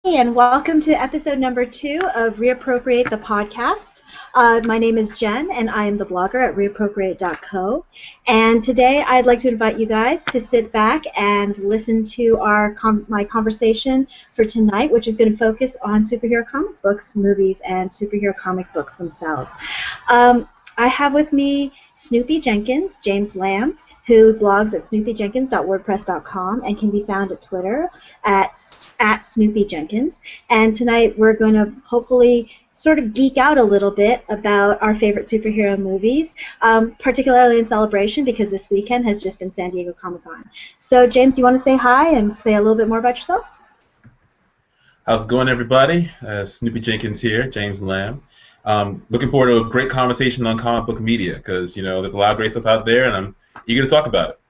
and welcome to episode number 2 of Reappropriate the podcast. My name is Jen, and I am the blogger at reappropriate.co. And today I'd like to invite you guys to sit back and listen to my conversation for tonight, which is going to focus on superhero comic books, movies, and superhero comic books themselves. I have with me Snoopy Jenkins, James Lamb, who blogs at snoopyjenkins.wordpress.com and can be found at Twitter at SnoopyJenkins. And tonight we're going to hopefully sort of geek out a little bit about our favorite superhero movies, particularly in celebration because this weekend has just been San Diego Comic-Con. So James, do you want to say hi and say a little bit more about yourself? How's it going, everybody? Snoopy Jenkins here, James Lamb. Looking forward to a great conversation on comic book media because, there's a lot of great stuff out there, and I'm eager to talk about it.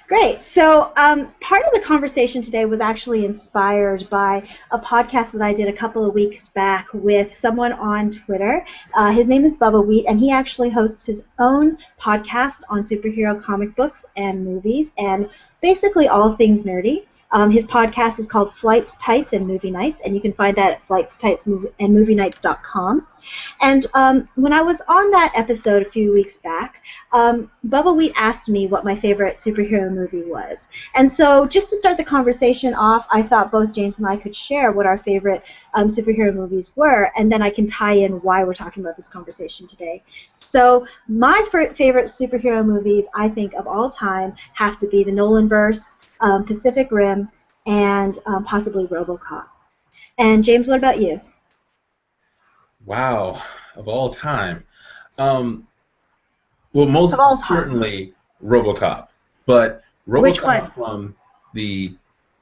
Great. So part of the conversation today was actually inspired by a podcast that I did a couple of weeks back with someone on Twitter. His name is Bubba Wheat, and he actually hosts his own podcast on superhero comic books and movies and basically all things nerdy. His podcast is called Flights, Tights, and Movie Nights, and you can find that at flightstightsandmovienights.com. And when I was on that episode a few weeks back, Bubba Wheat asked me what my favorite superhero movie was. And so just to start the conversation off, I thought both James and I could share what our favorite superhero movies were, and then I can tie in why we're talking about this conversation today. So my favorite superhero movies, I think, of all time have to be the Nolanverse, Pacific Rim, and possibly RoboCop. And James, what about you? Wow, of all time. Well, most certainly RoboCop, but RoboCop from the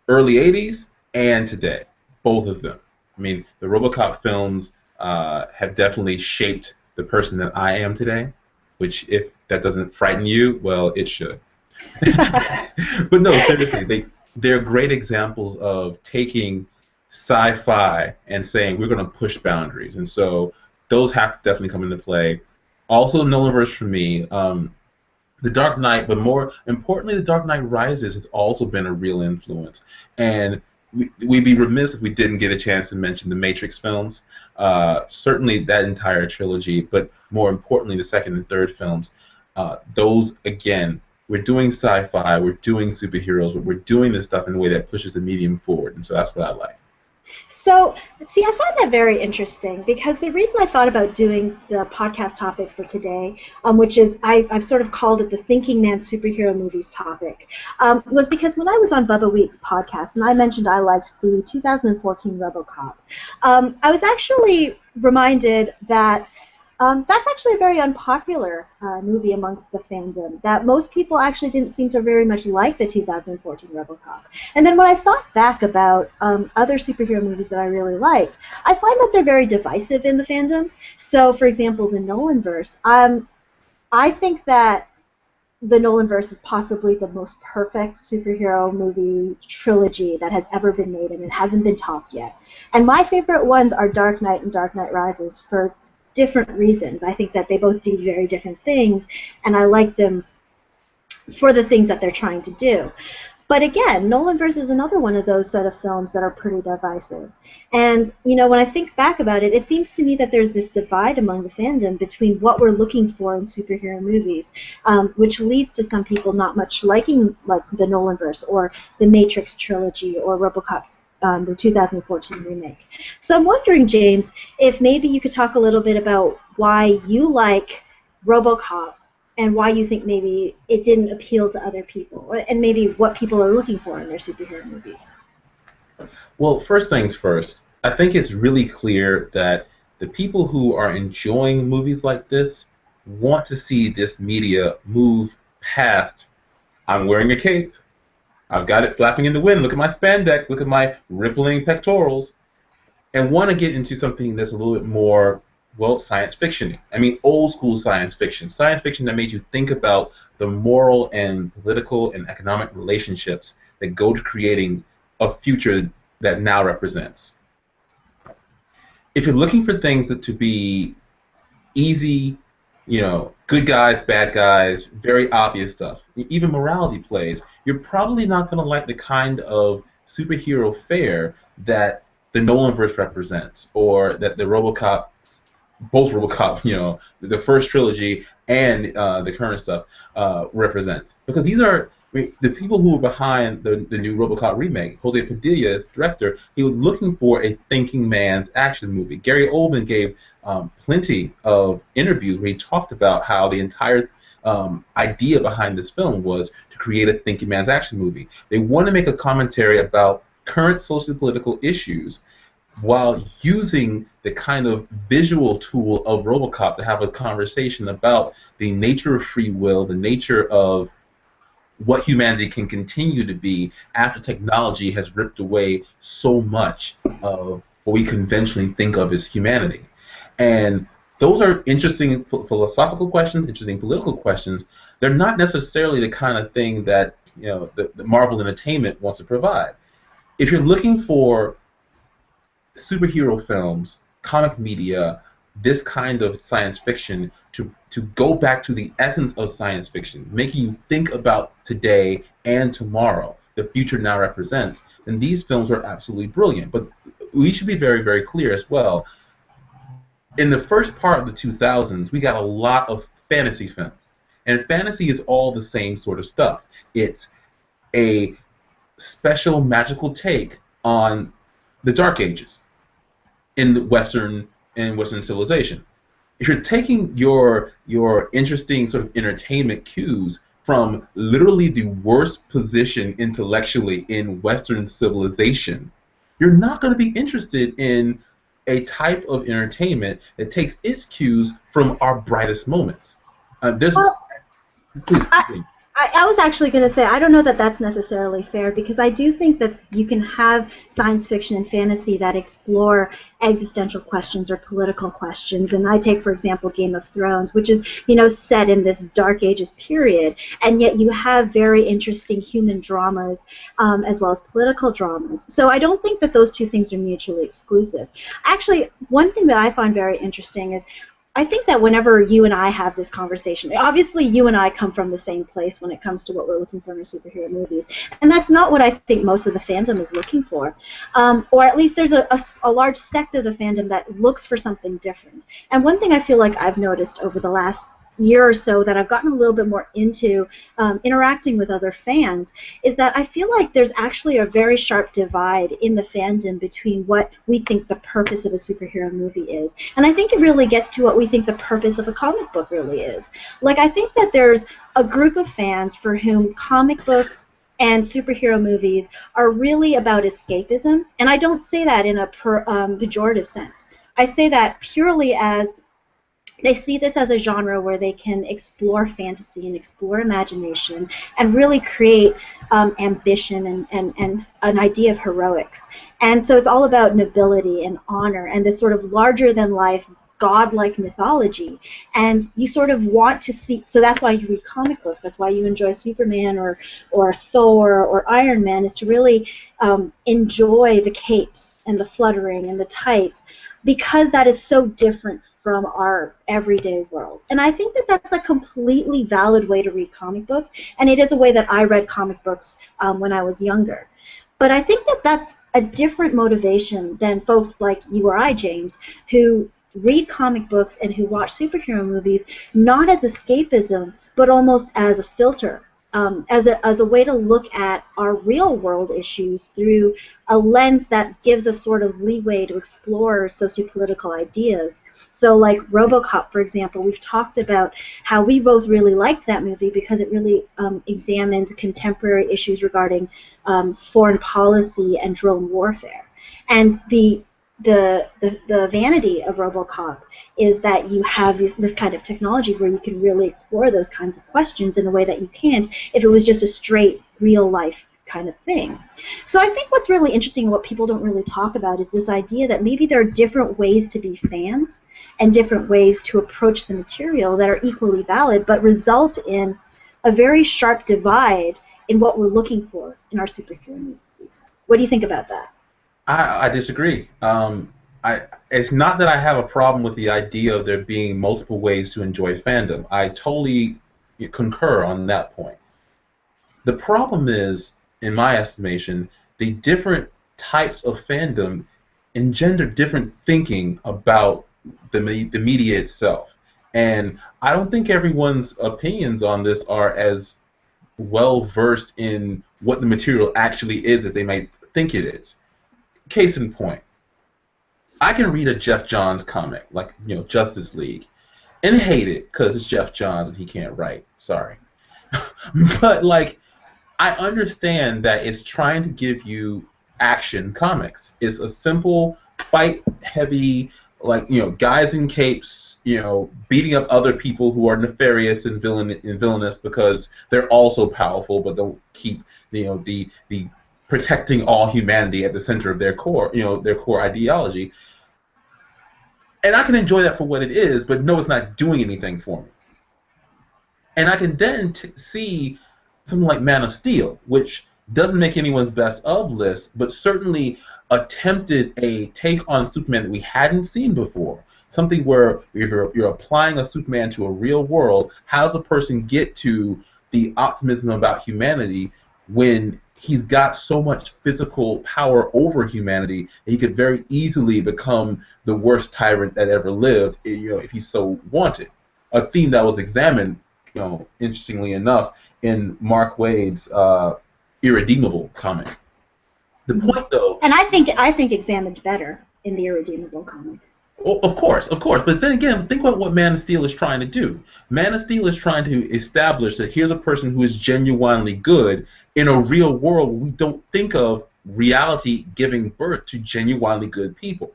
early 80s and today, both of them. I mean, the RoboCop films have definitely shaped the person that I am today, which if that doesn't frighten you, well, it should. But no, seriously, they're great examples of taking sci-fi and saying we're going to push boundaries, and so those have to definitely come into play. Also, Nolanverse for me, The Dark Knight, but more importantly, The Dark Knight Rises has also been a real influence, and we'd be remiss if we didn't get a chance to mention the Matrix films. Certainly that entire trilogy, but more importantly, the second and third films. Those again. We're doing sci-fi, we're doing superheroes, but we're doing this stuff in a way that pushes the medium forward, and so that's what I like. So, see, I find that very interesting because the reason I thought about doing the podcast topic for today, which is I've sort of called it the Thinking Man Superhero Movies topic, was because when I was on Bubba Wheat's podcast, and I mentioned I liked the 2014 RoboCop, I was actually reminded that that's actually a very unpopular movie amongst the fandom, that most people actually didn't seem to very much like the 2014 RoboCop. And then when I thought back about other superhero movies that I really liked, I find that they're very divisive in the fandom. So, for example, the Nolanverse. I think that the Nolanverse is possibly the most perfect superhero movie trilogy that has ever been made, and it hasn't been topped yet. And my favorite ones are Dark Knight and Dark Knight Rises for different reasons. I think that they both do very different things, and I like them for the things that they're trying to do. But again, Nolanverse is another one of those set of films that are pretty divisive. And, when I think back about it, it seems to me that there's this divide among the fandom between what we're looking for in superhero movies, which leads to some people not much liking like the Nolanverse or the Matrix Trilogy or RoboCop, the 2014 remake. So I'm wondering, James, if maybe you could talk a little bit about why you like RoboCop and why you think maybe it didn't appeal to other people, and maybe what people are looking for in their superhero movies. Well, first things first, I think it's really clear that the people who are enjoying movies like this want to see this media move past, I'm wearing a cape, I've got it flapping in the wind, look at my spandex, look at my rippling pectorals, and want to get into something that's a little bit more, well, science fiction-y. I mean, old school science fiction that made you think about the moral and political and economic relationships that go to creating a future that now represents. If you're looking for things to be easy, good guys, bad guys, very obvious stuff, even morality plays, you're probably not going to like the kind of superhero fare that the Nolanverse represents, or that the both RoboCop, the first trilogy and the current stuff represents. Because these are the people who were behind the new RoboCop remake. Jose Padilla, as director, he was looking for a thinking man's action movie. Gary Oldman gave plenty of interviews where he talked about how the entire idea behind this film was to create a thinking man's action movie. They want to make a commentary about current socio-political issues while using the kind of visual tool of RoboCop to have a conversation about the nature of free will, the nature of what humanity can continue to be after technology has ripped away so much of what we conventionally think of as humanity. And those are interesting philosophical questions, interesting political questions. They're not necessarily the kind of thing that the Marvel Entertainment wants to provide. If you're looking for superhero films, comic media, this kind of science fiction to go back to the essence of science fiction, making you think about today and tomorrow, the future now represents, then these films are absolutely brilliant. But we should be very, very clear as well. In the first part of the 2000s, we got a lot of fantasy films. And fantasy is all the same sort of stuff. It's a special magical take on the Dark Ages in Western civilization. If you're taking your interesting sort of entertainment cues from literally the worst position intellectually in Western civilization, you're not going to be interested in a type of entertainment that takes its cues from our brightest moments. Please. I was actually going to say, I don't know that that's necessarily fair, because I do think that you can have science fiction and fantasy that explore existential questions or political questions. And I take, for example, Game of Thrones, which is, set in this Dark Ages period, and yet you have very interesting human dramas as well as political dramas. So I don't think that those two things are mutually exclusive. Actually, one thing that I find very interesting is I think that whenever you and I have this conversation, obviously you and I come from the same place when it comes to what we're looking for in our superhero movies, and that's not what I think most of the fandom is looking for, or at least there's a large sect of the fandom that looks for something different. And one thing I feel like I've noticed over the last year or so that I've gotten a little bit more into interacting with other fans is that I feel like there's actually a very sharp divide in the fandom between what we think the purpose of a superhero movie is. And I think it really gets to what we think the purpose of a comic book really is. Like, I think that there's a group of fans for whom comic books and superhero movies are really about escapism, and I don't say that in a pejorative sense. I say that purely as they see this as a genre where they can explore fantasy and explore imagination and really create ambition and an idea of heroics. And so it's all about nobility and honor and this sort of larger-than-life godlike mythology, and you sort of want to see, so that's why you read comic books, that's why you enjoy Superman or Thor or Iron Man, is to really enjoy the capes and the fluttering and the tights, because that is so different from our everyday world. And I think that that's a completely valid way to read comic books, and it is a way that I read comic books when I was younger. But I think that that's a different motivation than folks like you or I, James, who read comic books and who watch superhero movies not as escapism, but almost as a filter, as a way to look at our real world issues through a lens that gives us sort of leeway to explore sociopolitical ideas. So like RoboCop, for example, we've talked about how we both really liked that movie because it really examined contemporary issues regarding foreign policy and drone warfare. And the vanity of RoboCop is that you have this kind of technology where you can really explore those kinds of questions in a way that you can't if it was just a straight real-life kind of thing. So I think what's really interesting and what people don't really talk about is this idea that maybe there are different ways to be fans and different ways to approach the material that are equally valid but result in a very sharp divide in what we're looking for in our superhero movies. What do you think about that? I disagree. It's not that I have a problem with the idea of there being multiple ways to enjoy fandom. I totally concur on that point. The problem is, in my estimation, the different types of fandom engender different thinking about the media itself. And I don't think everyone's opinions on this are as well versed in what the material actually is as they might think it is. Case in point, I can read a Jeff Johns comic, like, Justice League, and hate it because it's Jeff Johns and he can't write. Sorry. But, like, I understand that it's trying to give you action comics. It's a simple, fight-heavy, like, guys in capes, beating up other people who are nefarious and villainous because they're also powerful, but don't keep, the protecting all humanity at the center of their core, their core ideology. And I can enjoy that for what it is, but no, it's not doing anything for me. And I can then see something like Man of Steel, which doesn't make anyone's best of list, but certainly attempted a take on Superman that we hadn't seen before. Something where if you're applying a Superman to a real world, how does a person get to the optimism about humanity when he's got so much physical power over humanity that he could very easily become the worst tyrant that ever lived, if he so wanted? A theme that was examined, interestingly enough, in Mark Waid's Irredeemable comic. The point, though, and I think examined better in the Irredeemable comic. Well, of course. But then again, think about what Man of Steel is trying to do. Man of Steel is trying to establish that here's a person who is genuinely good in a real world where we don't think of reality giving birth to genuinely good people.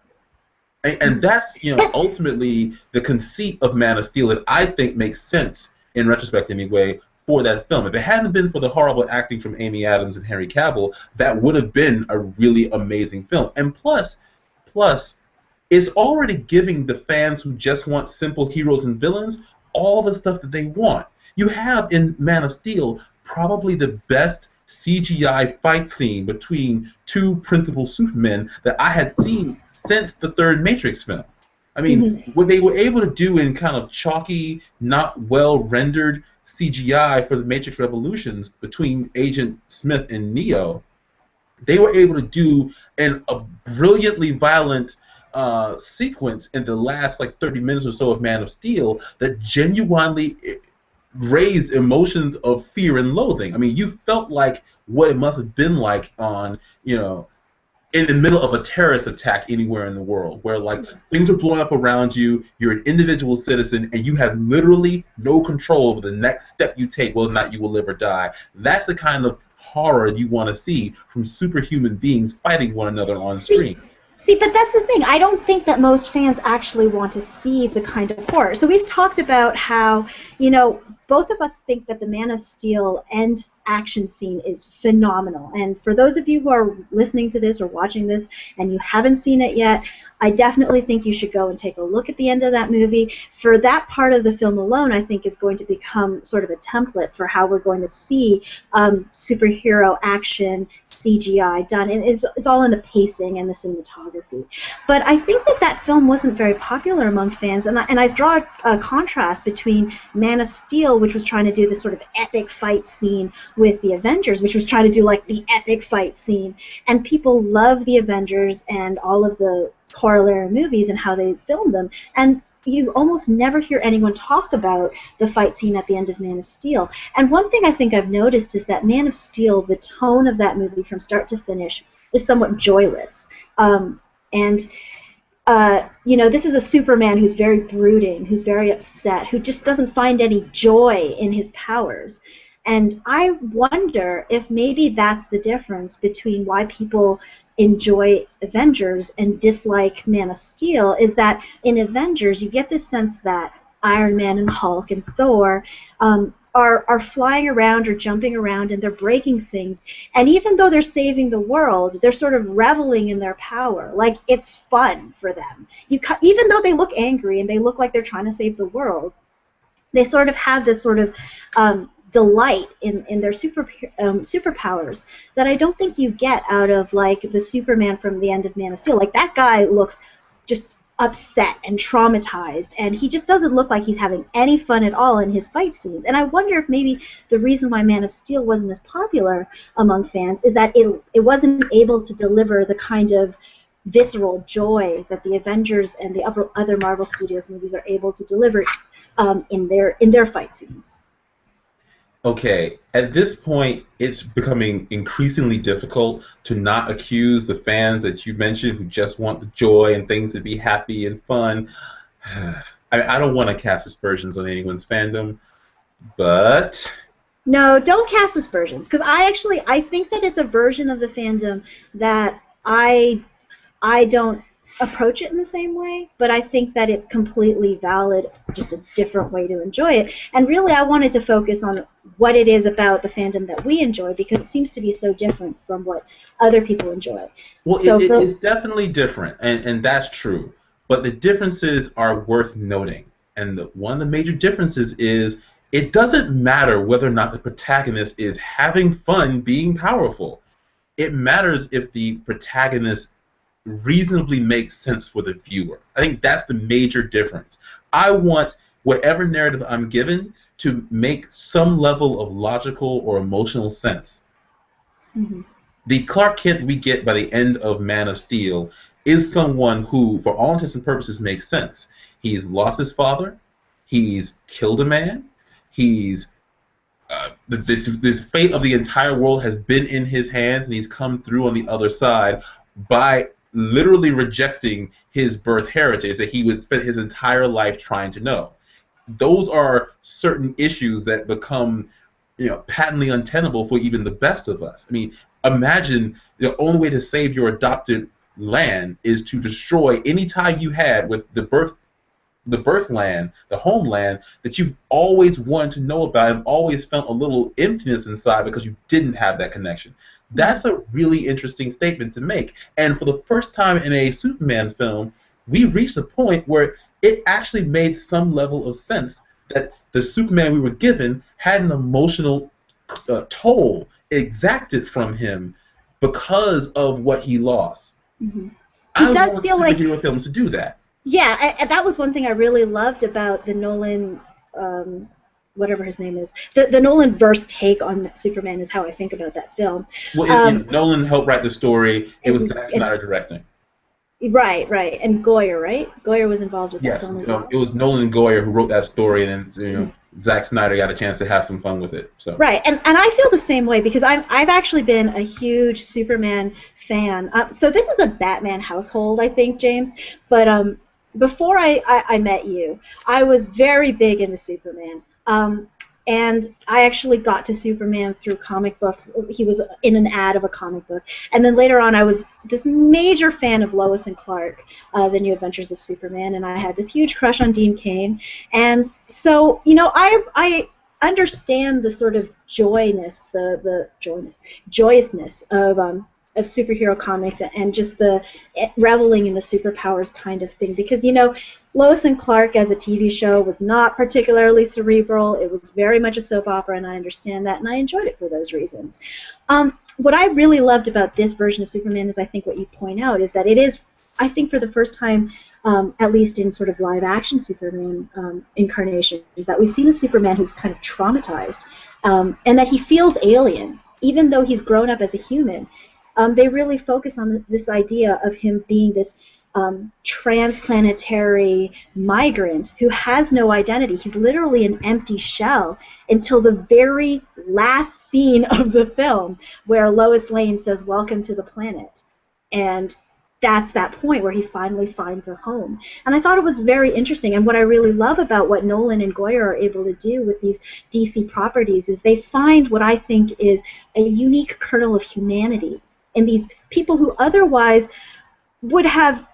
And that's, ultimately the conceit of Man of Steel that I think makes sense, in retrospect anyway, for that film. If it hadn't been for the horrible acting from Amy Adams and Henry Cavill, that would have been a really amazing film. And plus, it's already giving the fans who just want simple heroes and villains all the stuff that they want. You have in Man of Steel probably the best CGI fight scene between two principal Supermen that I had seen since the third Matrix film. I mean, what they were able to do in kind of chalky, not well-rendered CGI for the Matrix Revolutions between Agent Smith and Neo, they were able to do in a brilliantly violent sequence in the last 30 minutes or so of Man of Steel that genuinely raised emotions of fear and loathing. I mean, you felt like what it must have been like on, in the middle of a terrorist attack anywhere in the world, where things are blowing up around you, you're an individual citizen, and you have literally no control over the next step you take, whether or not you will live or die. That's the kind of horror you want to see from superhuman beings fighting one another on screen. See, but that's the thing. I don't think that most fans actually want to see the kind of horror. So we've talked about how, both of us think that the Man of Steel end action scene is phenomenal. And for those of you who are listening to this or watching this and you haven't seen it yet, I definitely think you should go and take a look at the end of that movie. For that part of the film alone, I think is going to become sort of a template for how we're going to see superhero action CGI done. And it's all in the pacing and the cinematography. But I think that film wasn't very popular among fans. And I draw a contrast between Man of Steel, which was trying to do this sort of epic fight scene, with the Avengers, which was trying to do the epic fight scene. And people love the Avengers and all of the corollary movies and how they filmed them. And you almost never hear anyone talk about the fight scene at the end of Man of Steel. And one thing I think I've noticed is that Man of Steel, the tone of that movie from start to finish, is somewhat joyless. This is a Superman who's very brooding, who's very upset, who just doesn't find any joy in his powers. And I wonder if maybe that's the difference between why people enjoy Avengers and dislike Man of Steel, is that in Avengers you get this sense that Iron Man and Hulk and Thor are flying around or jumping around and they're breaking things. And even though they're saving the world, they're sort of reveling in their power. Like, it's fun for them. Even though they look angry and they look like they're trying to save the world, they sort of have this sort of delight in their superpowers that I don't think you get out of the Superman from the end of Man of Steel. That guy looks just upset and traumatized, and he just doesn't look like he's having any fun at all in his fight scenes. And I wonder if maybe the reason why Man of Steel wasn't as popular among fans is that it wasn't able to deliver the kind of visceral joy that the Avengers and the other Marvel Studios movies are able to deliver in their fight scenes. Okay, at this point, it's becoming increasingly difficult to not accuse the fans that you mentioned who just want the joy and things to be happy and fun. I don't want to cast aspersions on anyone's fandom, but... No, don't cast aspersions, because I think that it's a version of the fandom that I don't approach it in the same way, but I think that it's completely valid, just a different way to enjoy it. And really, I wanted to focus on what it is about the fandom that we enjoy, because it seems to be so different from what other people enjoy. Well, so it's definitely different, and that's true. But the differences are worth noting. And one of the major differences is it doesn't matter whether or not the protagonist is having fun being powerful. It matters if the protagonist reasonably makes sense for the viewer. I think that's the major difference. I want whatever narrative I'm given to make some level of logical or emotional sense. Mm-hmm. The Clark Kent we get by the end of Man of Steel is someone who, for all intents and purposes, makes sense. He's lost his father. He's killed a man. He's the fate of the entire world has been in his hands, and he's come through on the other side by literally rejecting his birth heritage that he would spend his entire life trying to know. Those are certain issues that become, patently untenable for even the best of us. I mean, imagine the only way to save your adopted land is to destroy any tie you had with the birth land, the homeland that you've always wanted to know about and always felt a little emptiness inside because you didn't have that connection. That's a really interesting statement to make. And for the first time in a Superman film, we reached a point where it actually made some level of sense that the Superman we were given had an emotional toll exacted from him because of what he lost. Mm-hmm. It does feel like superhero films to do that. Yeah, that was one thing I really loved about the Nolan, whatever his name is, the Nolanverse take on Superman is how I think about that film. Well, Nolan helped write the story. It was Zack Snyder directing. Right, and Goyer, right? Goyer was involved with that film as well. It was Nolan and Goyer who wrote that story, and then Zack Snyder got a chance to have some fun with it. So. Right, and I feel the same way because I've actually been a huge Superman fan. So this is a Batman household, I think, James. But before I met you, I was very big into Superman. And I actually got to Superman through comic books. He was in an ad of a comic book. And then later on, I was this major fan of Lois and Clark, The New Adventures of Superman, and I had this huge crush on Dean Cain. And so, I understand the sort of joyousness of superhero comics and just the reveling in the superpowers kind of thing. Because, Lois and Clark as a TV show was not particularly cerebral. It was very much a soap opera, and I understand that, and I enjoyed it for those reasons. What I really loved about this version of Superman is I think what you point out is that it is, I think for the first time, at least in sort of live-action Superman incarnations, that we've seen a Superman who's kind of traumatized, and that he feels alien, even though he's grown up as a human. They really focus on this idea of him being this transplanetary migrant who has no identity. He's literally an empty shell until the very last scene of the film where Lois Lane says, "Welcome to the planet." And that's that point where he finally finds a home. And I thought it was very interesting. And what I really love about what Nolan and Goyer are able to do with these DC properties is they find what I think is a unique kernel of humanity in these people who otherwise would have,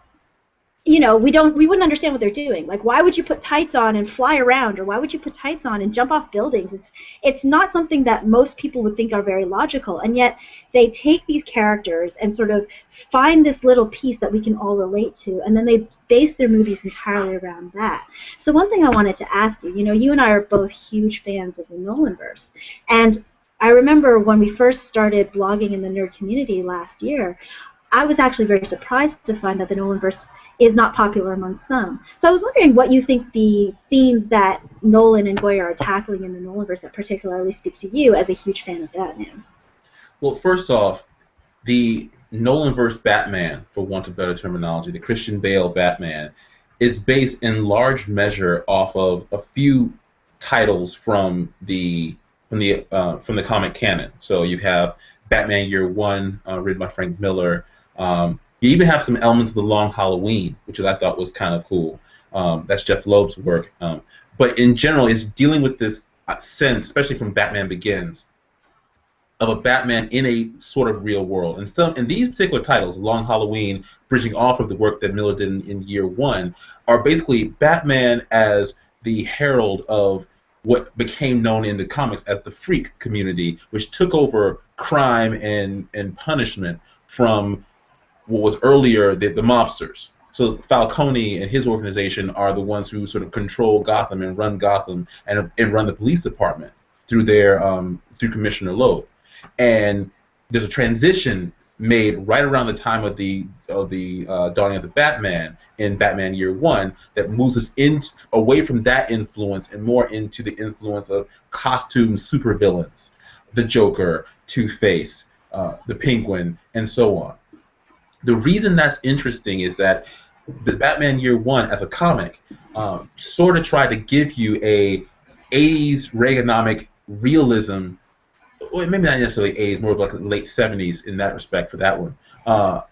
we wouldn't understand what they're doing. Like, why would you put tights on and fly around, or why would you put tights on and jump off buildings? It's not something that most people would think are very logical, and yet they take these characters and sort of find this little piece that we can all relate to, and then they base their movies entirely around that. So one thing I wanted to ask you, you and I are both huge fans of the Nolanverse, and I remember when we first started blogging in the nerd community last year, I was actually very surprised to find that the Nolanverse is not popular among some. So I was wondering what you think the themes that Nolan and Goyer are tackling in the Nolanverse that particularly speaks to you as a huge fan of Batman. Well, first off, the Nolanverse Batman, for want of better terminology, the Christian Bale Batman, is based in large measure off of a few titles from the comic canon. So you have Batman Year One, written by Frank Miller. You even have some elements of The Long Halloween, which I thought was kind of cool. That's Jeff Loeb's work. But in general, it's dealing with this sense, especially from Batman Begins, of a Batman in a sort of real world. And these particular titles, Long Halloween, bridging off of the work that Miller did in Year One, are basically Batman as the herald of what became known in the comics as the freak community, which took over crime and punishment from what was earlier the mobsters. So Falcone and his organization are the ones who sort of control Gotham and run Gotham and run the police department through through Commissioner Loeb. And there's a transition made right around the time of the dawning of the Batman in Batman Year One that moves us away from that influence and more into the influence of costume supervillains, the Joker, Two-Face, the Penguin, and so on. The reason that's interesting is that the Batman Year One as a comic sort of tried to give you a 80s Reaganomic realism. Well, maybe not necessarily 80s, more like late 70s in that respect for that one.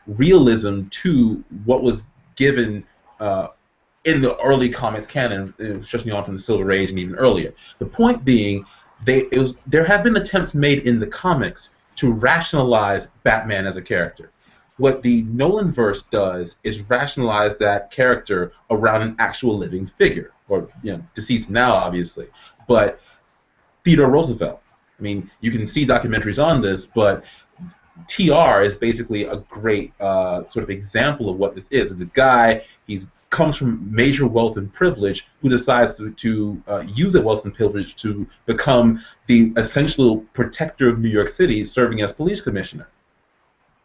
Realism to what was given in the early comics canon, stretching on from the Silver Age and even earlier. The point being, there have been attempts made in the comics to rationalize Batman as a character. What the Nolanverse does is rationalize that character around an actual living figure, or deceased now, obviously, but Theodore Roosevelt. I mean, you can see documentaries on this, but TR is basically a great sort of example of what this is. It's a guy, he comes from major wealth and privilege, who decides to use that wealth and privilege to become the essential protector of New York City, serving as police commissioner.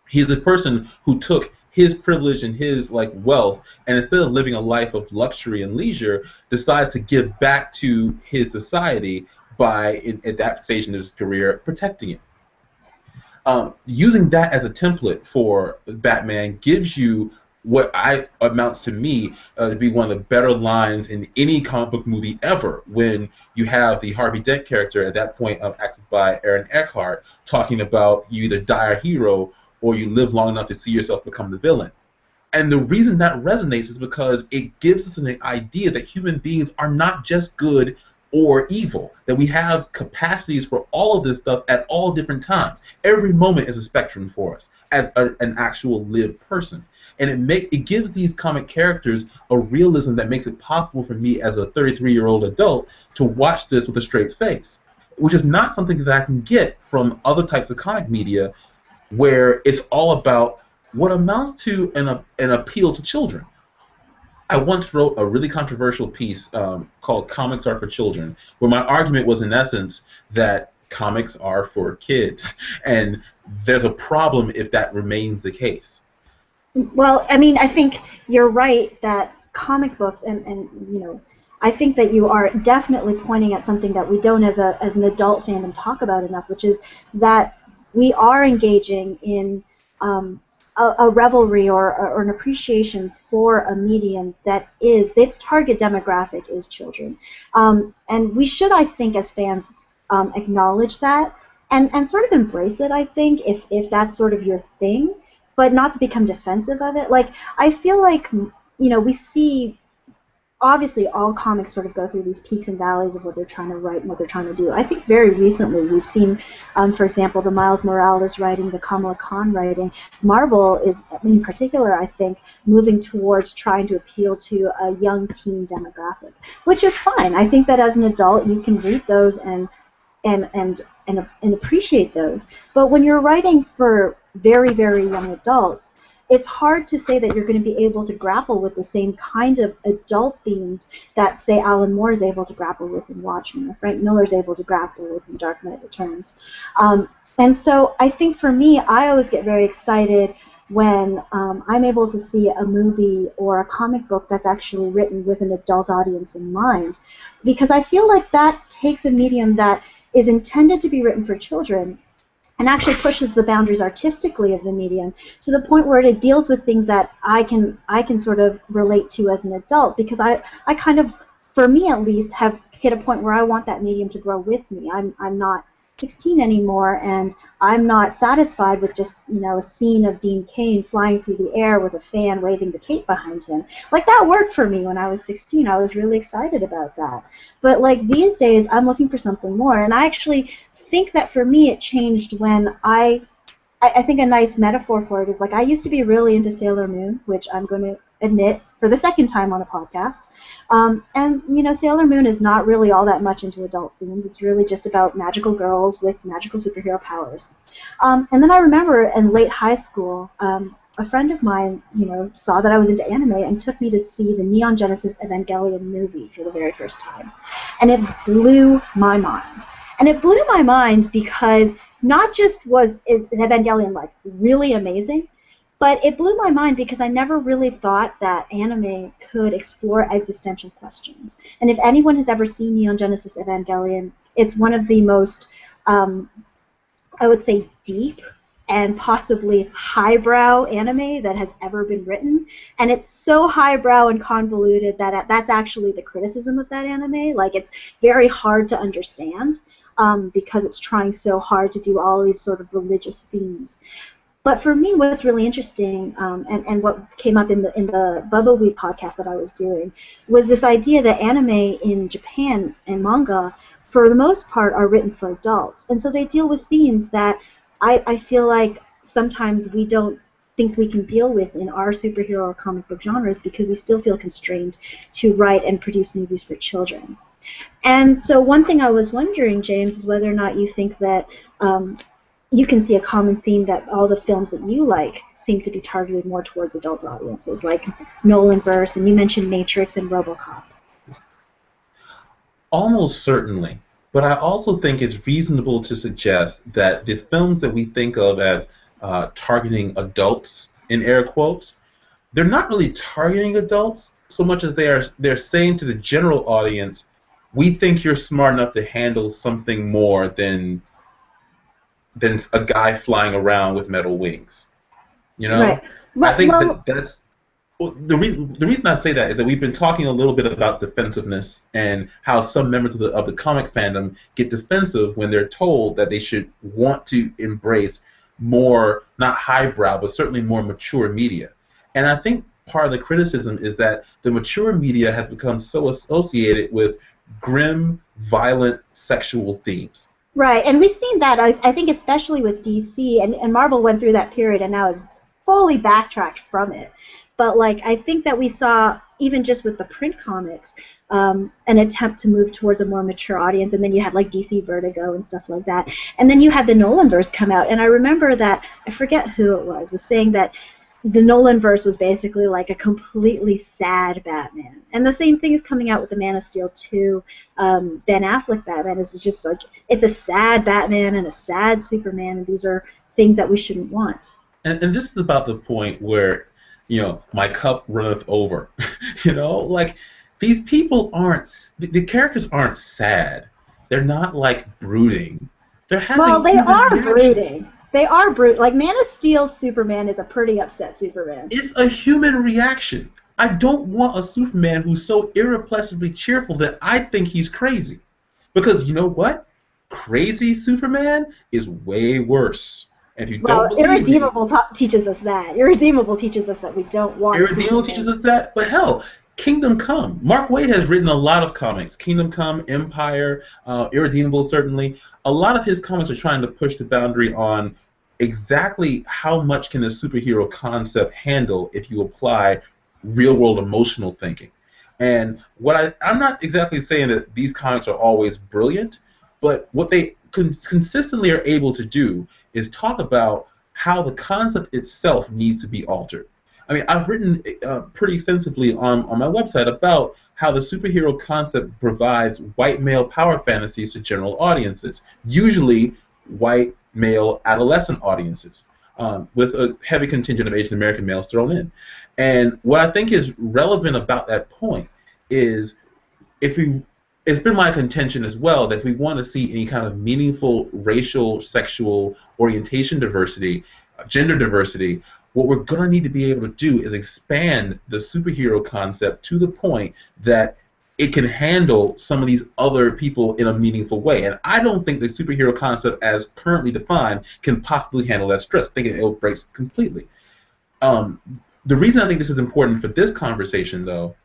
He's the person who took his privilege and his wealth, and instead of living a life of luxury and leisure, decides to give back to his society by, at that stage in his career, protecting it. Using that as a template for Batman gives you what amounts to me to be one of the better lines in any comic book movie ever, when you have the Harvey Dent character at that point, acted by Aaron Eckhart, talking about you either die a hero or you live long enough to see yourself become the villain. And the reason that resonates is because it gives us an idea that human beings are not just good or evil, that we have capacities for all of this stuff at all different times. Every moment is a spectrum for us as an actual lived person. And it gives these comic characters a realism that makes it possible for me as a 33-year-old adult to watch this with a straight face, which is not something that I can get from other types of comic media where it's all about what amounts to an appeal to children. I once wrote a really controversial piece called Comics Are for Children, where my argument was, in essence, that comics are for kids. And there's a problem if that remains the case. Well, I mean, I think you're right that comic books, and I think that you are definitely pointing at something that we don't as an adult fandom talk about enough, which is that we are engaging in a revelry or an appreciation for a medium that its target demographic is children. And we should, I think, as fans, acknowledge that and sort of embrace it, I think, if that's sort of your thing, but not to become defensive of it. I feel like, we see, obviously, all comics sort of go through these peaks and valleys of what they're trying to write and what they're trying to do. I think very recently we've seen, for example, the Miles Morales writing, the Kamala Khan writing. Marvel is, in particular, I think, moving towards trying to appeal to a young teen demographic, which is fine. I think that as an adult you can read those and appreciate those. But when you're writing for very, very young adults, it's hard to say that you're going to be able to grapple with the same kind of adult themes that, say, Alan Moore is able to grapple with in Watchmen, or Frank Miller is able to grapple with in Dark Knight Returns. And so I think for me, I always get very excited when I'm able to see a movie or a comic book that's actually written with an adult audience in mind, because I feel like that takes a medium that is intended to be written for children and actually pushes the boundaries artistically of the medium to the point where it deals with things that I can sort of relate to as an adult, because I kind of, for me at least, have hit a point where I want that medium to grow with me. I'm not 16 anymore, and I'm not satisfied with just, you know, a scene of Dean Cain flying through the air with a fan waving the cape behind him. Like, that worked for me when I was 16. I was really excited about that. But like these days, I'm looking for something more, and I actually think that for me it changed when I think a nice metaphor for it is, like, I used to be really into Sailor Moon, which I'm going to admit for the second time on a podcast. And, you know, Sailor Moon is not really all that much into adult themes. It's really just about magical girls with magical superhero powers. And then I remember in late high school, a friend of mine, you know, saw that I was into anime and took me to see the Neon Genesis Evangelion movie for the very first time. And it blew my mind. And it blew my mind because not just is Evangelion, like, really amazing, but it blew my mind because I never really thought that anime could explore existential questions. And if anyone has ever seen Neon Genesis Evangelion, it's one of the most, I would say, deep and possibly highbrow anime that has ever been written. And it's so highbrow and convoluted that that's actually the criticism of that anime. Like, it's very hard to understand because it's trying so hard to do all these sort of religious themes. But for me, what's really interesting, and what came up in the Bubba Weed podcast that I was doing, was this idea that anime in Japan and manga, for the most part, are written for adults. And so they deal with themes that I feel like sometimes we don't think we can deal with in our superhero or comic book genres because we still feel constrained to write and produce movies for children. And so one thing I was wondering, James, is whether or not you think that you can see a common theme that all the films that you like seem to be targeted more towards adult audiences, like Nolanverse, and you mentioned Matrix and RoboCop. Almost certainly. But I also think it's reasonable to suggest that the films that we think of as targeting adults, in air quotes, they're not really targeting adults so much as they're saying to the general audience, we think you're smart enough to handle something more than a guy flying around with metal wings. You know? Right. Well, I think that's the reason I say that is that we've been talking a little bit about defensiveness and how some members of the comic fandom get defensive when they're told that they should want to embrace more, not highbrow, but certainly more mature media. And I think part of the criticism is that the mature media has become so associated with grim, violent, sexual themes. Right, and we've seen that, I think, especially with DC, and Marvel went through that period and now is fully backtracked from it. But like, I think that we saw, even just with the print comics, an attempt to move towards a more mature audience, and then you had like DC Vertigo and stuff like that. And then you had the Nolanverse come out, and I remember that, I forget who it was saying that the Nolanverse was basically like a completely sad Batman. And the same thing is coming out with the Man of Steel 2, Ben Affleck Batman. Is just like, it's a sad Batman and a sad Superman, and these are things that we shouldn't want. And this is about the point where, you know, my cup runneth over. You know, like, these people aren't, the characters aren't sad. They're not, like, brooding. They're having Well, they are reactions. brooding. They are brooding. Like, Man of Steel's Superman is a pretty upset Superman. It's a human reaction. I don't want a Superman who's so irrepressibly cheerful that I think he's crazy. Because you know what? Crazy Superman is way worse. And if you don't believe Irredeemable teaches us that. Irredeemable teaches us that we don't want Irredeemable teaches us that? But hell, Kingdom Come. Mark Waid has written a lot of comics. Kingdom Come, Empire, Irredeemable certainly. A lot of his comics are trying to push the boundary on exactly how much can the superhero concept handle if you apply real-world emotional thinking. And I'm not exactly saying that these comics are always brilliant, but what they consistently are able to do is talk about how the concept itself needs to be altered. I mean, I've written pretty extensively on my website about how the superhero concept provides white male power fantasies to general audiences, usually white male adolescent audiences, with a heavy contingent of Asian American males thrown in. And what I think is relevant about that point is if we it's been my contention as well that if we want to see any kind of meaningful racial, sexual orientation diversity, gender diversity, what we're going to need to be able to do is expand the superhero concept to the point that it can handle some of these other people in a meaningful way. And I don't think the superhero concept as currently defined can possibly handle that stress. I think it'll break completely. The reason I think this is important for this conversation, though,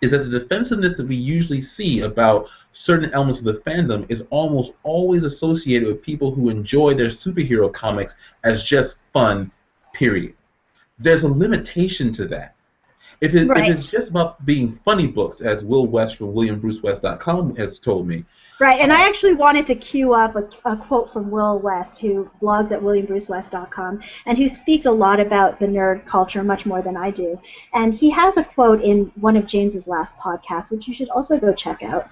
is that the defensiveness that we usually see about certain elements of the fandom is almost always associated with people who enjoy their superhero comics as just fun, period. There's a limitation to that. If it's just about being funny books, as Will West from WilliamBruceWest.com has told me. Right, and I actually wanted to cue up a quote from Will West, who blogs at WilliamBruceWest.com, and who speaks a lot about the nerd culture, much more than I do. And he has a quote in one of James's last podcasts, which you should also go check out,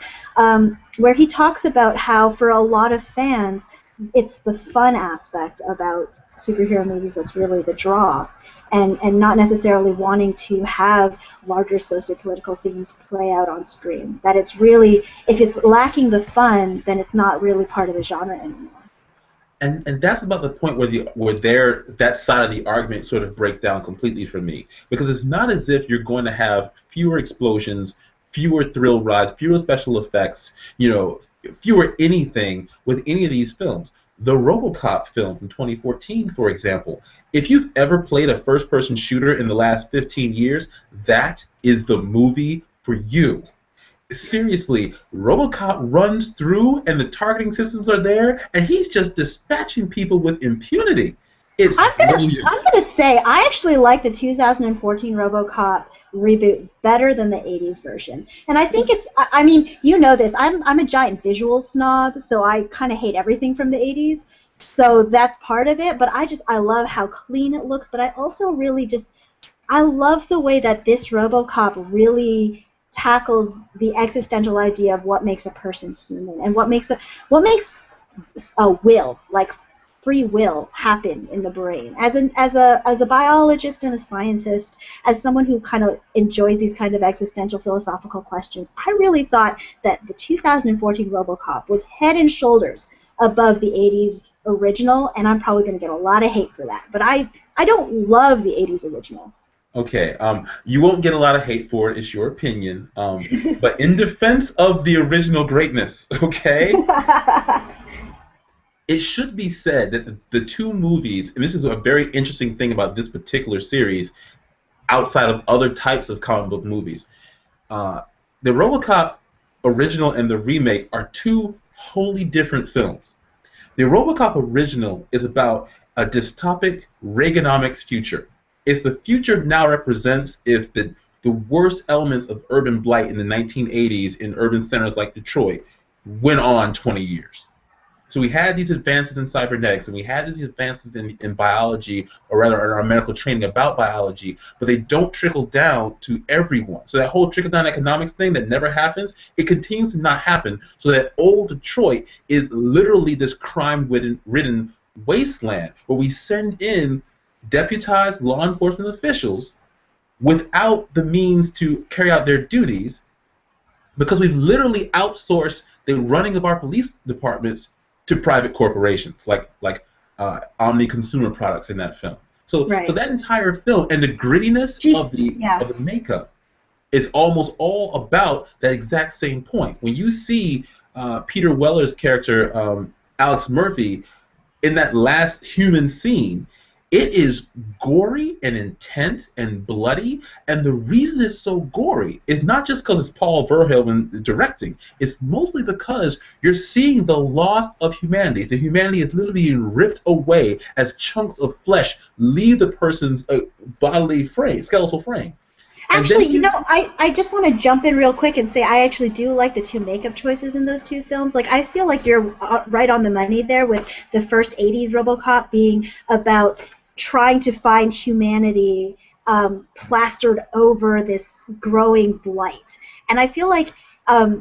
where he talks about how for a lot of fans, it's the fun aspect about superhero movies that's really the draw, and not necessarily wanting to have larger sociopolitical themes play out on screen. That it's really, if it's lacking the fun, then it's not really part of the genre anymore. And that's about the point where that side of the argument sort of breaks down completely for me, because it's not as if you're going to have fewer explosions, fewer thrill rides, fewer special effects, fewer anything with any of these films. The RoboCop film from 2014, for example, if you've ever played a first-person shooter in the last 15 years, that is the movie for you. Seriously, RoboCop runs through and the targeting systems are there, and he's just dispatching people with impunity. I'm gonna say I actually like the 2014 RoboCop reboot better than the 80s version, and I think it's. I mean, you know this. I'm a giant visual snob, so I kind of hate everything from the 80s. So that's part of it. But I love how clean it looks. But I also really I love the way that this RoboCop really tackles the existential idea of what makes a person human and what makes a will, like free will, happen in the brain. As a biologist and a scientist, as someone who kind of enjoys these kind of existential philosophical questions, I really thought that the 2014 RoboCop was head and shoulders above the 80s original, and I'm probably going to get a lot of hate for that. But I don't love the 80s original. Okay, you won't get a lot of hate for it. It's your opinion. But in defense of the original greatness, okay? It should be said that the two movies, and this is a very interesting thing about this particular series, outside of other types of comic book movies, the RoboCop original and the remake are two wholly different films. The RoboCop original is about a dystopic Reaganomics future. It's the future now represents if the worst elements of urban blight in the 1980s in urban centers like Detroit went on 20 years. So we had these advances in cybernetics, and we had these advances in biology, or rather in our medical training about biology, but they don't trickle down to everyone. So that whole trickle-down economics thing that never happens, it continues to not happen, so that old Detroit is literally this crime-ridden wasteland where we send in deputized law enforcement officials without the means to carry out their duties, because we've literally outsourced the running of our police departments to private corporations, like Omni Consumer Products in that film. So that entire film and the grittiness of the makeup is almost all about that exact same point. When you see Peter Weller's character, Alex Murphy, in that last human scene, it is gory and intense and bloody, and the reason it's so gory is not just because it's Paul Verhoeven directing. It's mostly because you're seeing the loss of humanity. The humanity is literally being ripped away as chunks of flesh leave the person's bodily frame, skeletal frame. Actually, I just want to jump in real quick and say I actually do like the two makeup choices in those two films. Like, I feel like you're right on the money there with the first 80s RoboCop being about trying to find humanity plastered over this growing blight. And I feel like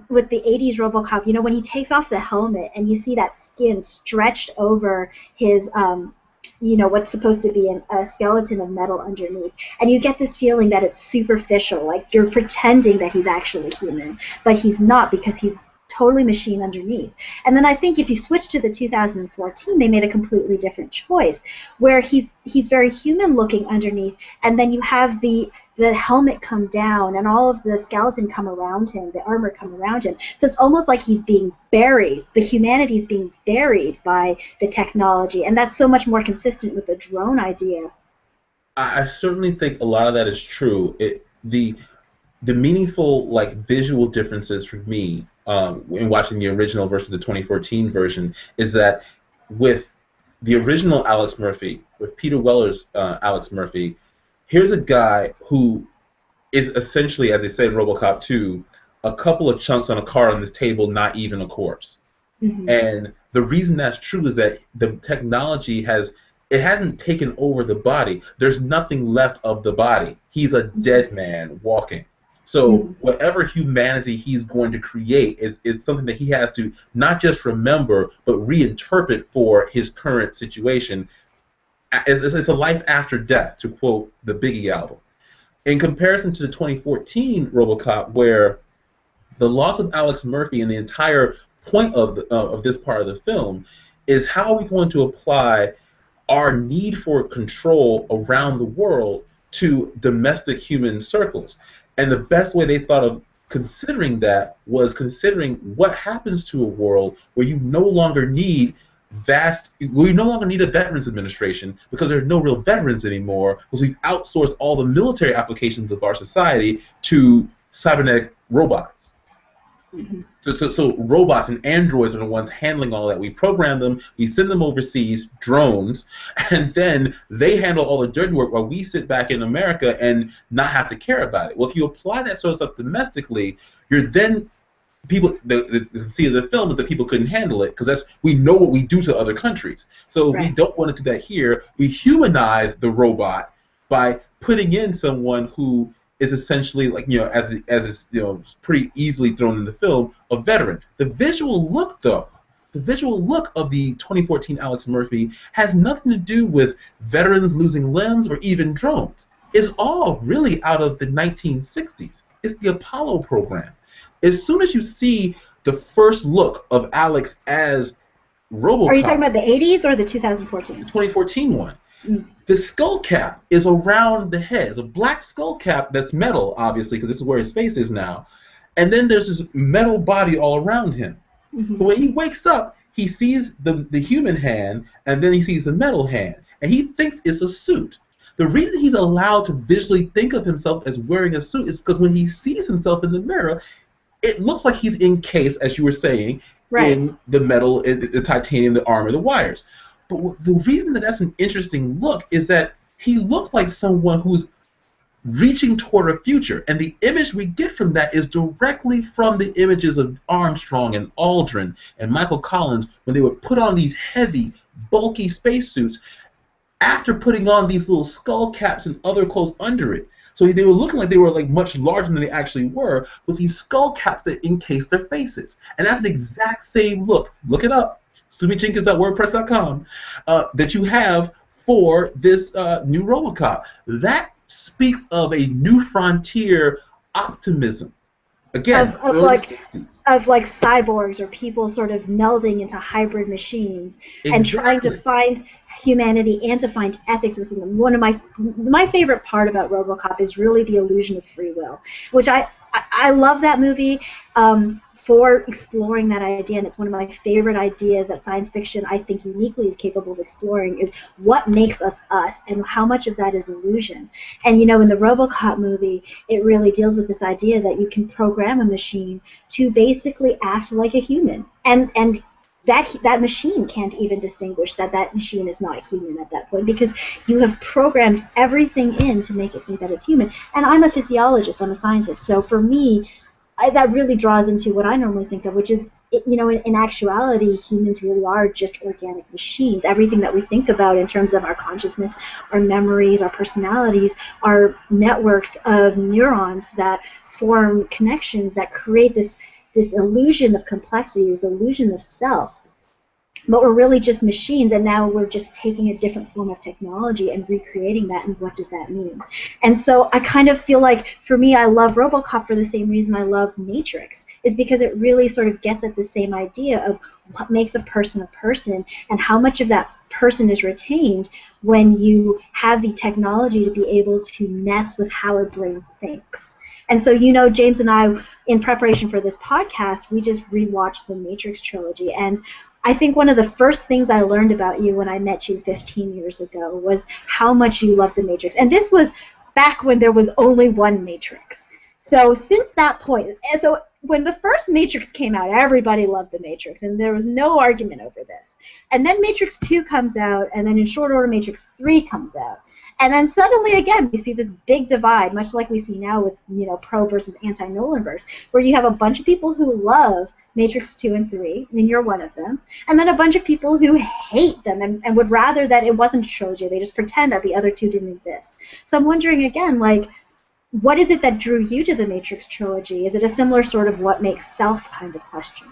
with the 80s RoboCop, when he takes off the helmet and you see that skin stretched over his what's supposed to be a skeleton of metal underneath. And you get this feeling that it's superficial, like you're pretending that he's actually human, but he's not because he's totally machine underneath. And then I think if you switch to the 2014, they made a completely different choice, where he's very human looking underneath, and then you have the helmet come down and all of the skeleton come around him, the armor come around him. So it's almost like he's being buried. The humanity is being buried by the technology, and that's so much more consistent with the drone idea. I certainly think a lot of that is true. The meaningful visual differences for me in watching the original versus the 2014 version is that with the original Alex Murphy, with Peter Weller's Alex Murphy, here's a guy who is essentially, as they say in RoboCop 2, a couple of chunks on a car on this table, not even a corpse. Mm-hmm. And the reason that's true is that the technology hasn't taken over the body. There's nothing left of the body. He's a dead man walking. So whatever humanity he's going to create is something that he has to not just remember, but reinterpret for his current situation. It's a life after death, to quote the Biggie album. In comparison to the 2014 RoboCop, where the loss of Alex Murphy and the entire point of this part of the film is how are we going to apply our need for control around the world to domestic human circles. And the best way they thought of considering that was considering what happens to a world where you no longer need a veterans administration because there are no real veterans anymore because we've outsourced all the military applications of our society to cybernetic robots. Mm-hmm. So robots and androids are the ones handling all that. We program them, we send them overseas, drones, and then they handle all the dirty work while we sit back in America and not have to care about it. Well, if you apply that sort of stuff domestically, you're then people see the film that the people couldn't handle it because we know what we do to other countries. So we don't want to do that here. We humanize the robot by putting in someone who is essentially as is pretty easily thrown in the film, a veteran. The visual look though, the visual look of the 2014 Alex Murphy has nothing to do with veterans losing limbs or even drones. It's all really out of the 1960s. It's the Apollo program. As soon as you see the first look of Alex as RoboCop, are you talking about the 80s or the 2014? The 2014 one. The skull cap is around the head. It's a black skull cap that's metal, obviously, because this is where his face is now. And then there's this metal body all around him. Mm-hmm. So when he wakes up, he sees the human hand, and then he sees the metal hand. And he thinks it's a suit. The reason he's allowed to visually think of himself as wearing a suit is because when he sees himself in the mirror, it looks like he's encased, as you were saying, in the metal, the titanium, the armor, the wires. But the reason that that's an interesting look is that he looks like someone who's reaching toward a future. And the image we get from that is directly from the images of Armstrong and Aldrin and Michael Collins when they would put on these heavy, bulky spacesuits after putting on these little skull caps and other clothes under it. So they were looking like they were much larger than they actually were with these skull caps that encased their faces. And that's the exact same look. Look it up. StupidJenkins.wordpress.com that you have for this new RoboCop. That speaks of a new frontier optimism. Again, of cyborgs or people sort of melding into hybrid machines and trying to find humanity and to find ethics within them. One of my favorite part about RoboCop is really the illusion of free will, which I love that movie for exploring that idea, and it's one of my favorite ideas that science fiction, I think, uniquely is capable of exploring, is what makes us us and how much of that is illusion. And in the RoboCop movie, it really deals with this idea that you can program a machine to basically act like a human, and that machine can't even distinguish that machine is not human at that point because you have programmed everything in to make it think that it's human. And I'm a physiologist, I'm a scientist, so for me, that really draws into what I normally think of, which is, in actuality, humans really are just organic machines. Everything that we think about in terms of our consciousness, our memories, our personalities, are networks of neurons that form connections that create this illusion of complexity, this illusion of self. but we're really just machines, and now we're just taking a different form of technology and recreating that, and what does that mean? And so I kind of feel like, for me, I love RoboCop for the same reason I love Matrix, is because it really sort of gets at the same idea of what makes a person, and how much of that person is retained when you have the technology to be able to mess with how a brain thinks. And so, James and I, in preparation for this podcast, we just rewatched the Matrix Trilogy. And I think one of the first things I learned about you when I met you 15 years ago was how much you loved the Matrix. And this was back when there was only one Matrix. So since that point, so when the first Matrix came out, everybody loved the Matrix, and there was no argument over this. And then Matrix 2 comes out, and then in short order, Matrix 3 comes out. And then suddenly, again, we see this big divide, much like we see now with, pro versus anti-Nolanverse, where you have a bunch of people who love Matrix 2 and 3, I mean, you're one of them, and then a bunch of people who hate them and would rather that it wasn't a trilogy. They just pretend that the other two didn't exist. So I'm wondering, again, like, what is it that drew you to the Matrix Trilogy? Is it a similar sort of what makes self kind of question?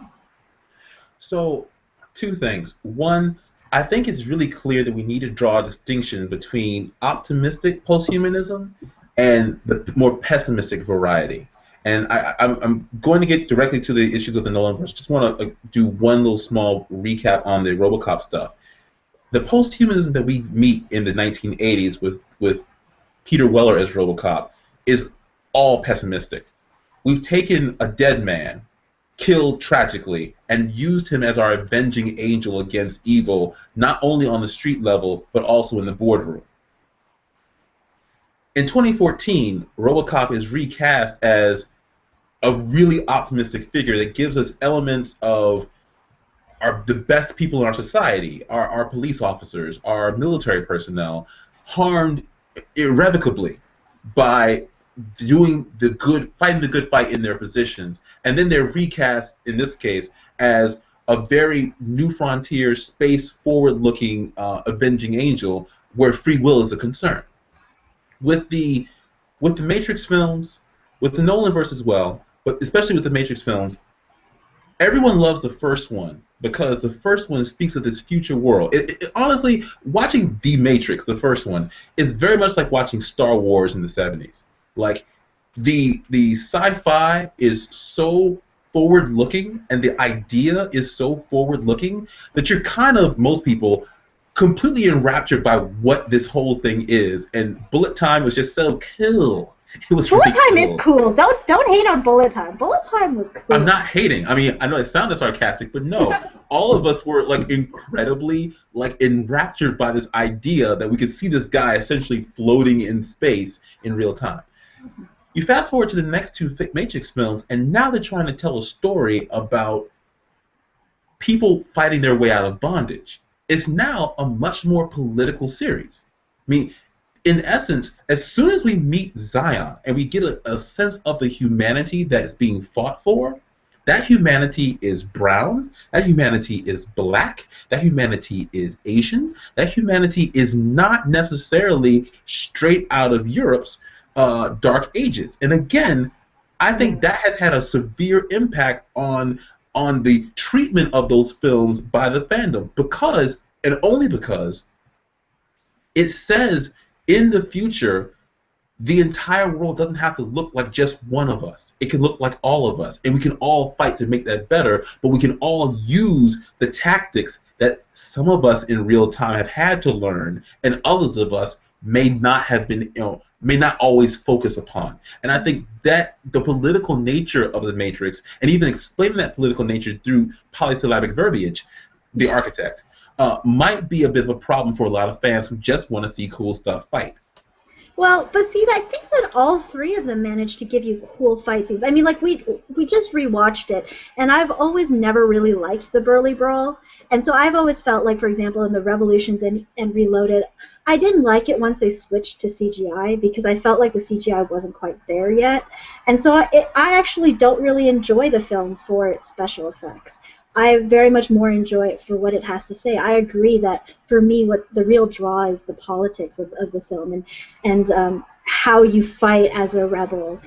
So, two things. One, I think it's really clear that we need to draw a distinction between optimistic posthumanism and the more pessimistic variety. And I'm going to get directly to the issues of the Nolanverse. Just want to do one little small recap on the RoboCop stuff. The posthumanism that we meet in the 1980s with Peter Weller as RoboCop is all pessimistic. We've taken a dead man, killed tragically, and used him as our avenging angel against evil, not only on the street level, but also in the boardroom. In 2014, RoboCop is recast as a really optimistic figure that gives us elements of the best people in our society, our police officers, our military personnel, harmed irrevocably by fighting the good fight in their positions, and then they're recast in this case as a very new frontier, space forward-looking avenging angel where free will is a concern. With the Matrix films, with the Nolanverse as well, but especially with the Matrix films, everyone loves the first one because the first one speaks of this future world. Honestly, watching The Matrix, the first one, is very much like watching Star Wars in the 70s. Like, the sci-fi is so forward-looking, and the idea is so forward-looking that you're kind of, most people, completely enraptured by what this whole thing is. And Bullet Time was just so cool. It was Bullet really Time cool. Is cool. Don't hate on Bullet Time. Bullet Time was cool. I'm not hating. I mean, I know it sounded sarcastic, but no. All of us were like incredibly enraptured by this idea that we could see this guy essentially floating in space in real time. You fast forward to the next two Matrix films, and now they're trying to tell a story about people fighting their way out of bondage. It's now a much more political series. I mean, in essence, as soon as we meet Zion and we get a sense of the humanity that is being fought for, that humanity is brown, that humanity is black, that humanity is Asian, that humanity is not necessarily straight out of Europe's Dark Ages. And again, I think that has had a severe impact on the treatment of those films by the fandom, because, and only because, it says in the future the entire world doesn't have to look like just one of us. It can look like all of us, and we can all fight to make that better, but we can all use the tactics that some of us in real time have had to learn, and others of us may not have been, may not always focus upon. And I think that the political nature of the Matrix, and even explaining that political nature through polysyllabic verbiage, the architect, might be a bit of a problem for a lot of fans who just want to see cool stuff fight. Well, but see, I think that all three of them managed to give you cool fight scenes. I mean, like, we just rewatched it, and I've always never really liked the Burly Brawl, and so I've always felt like, for example, in the Revolutions and Reloaded, I didn't like it once they switched to CGI because I felt like the CGI wasn't quite there yet, and so I actually don't really enjoy the film for its special effects. I very much more enjoy it for what it has to say. I agree that for me, what the real draw is the politics of the film and how you fight as a rebel,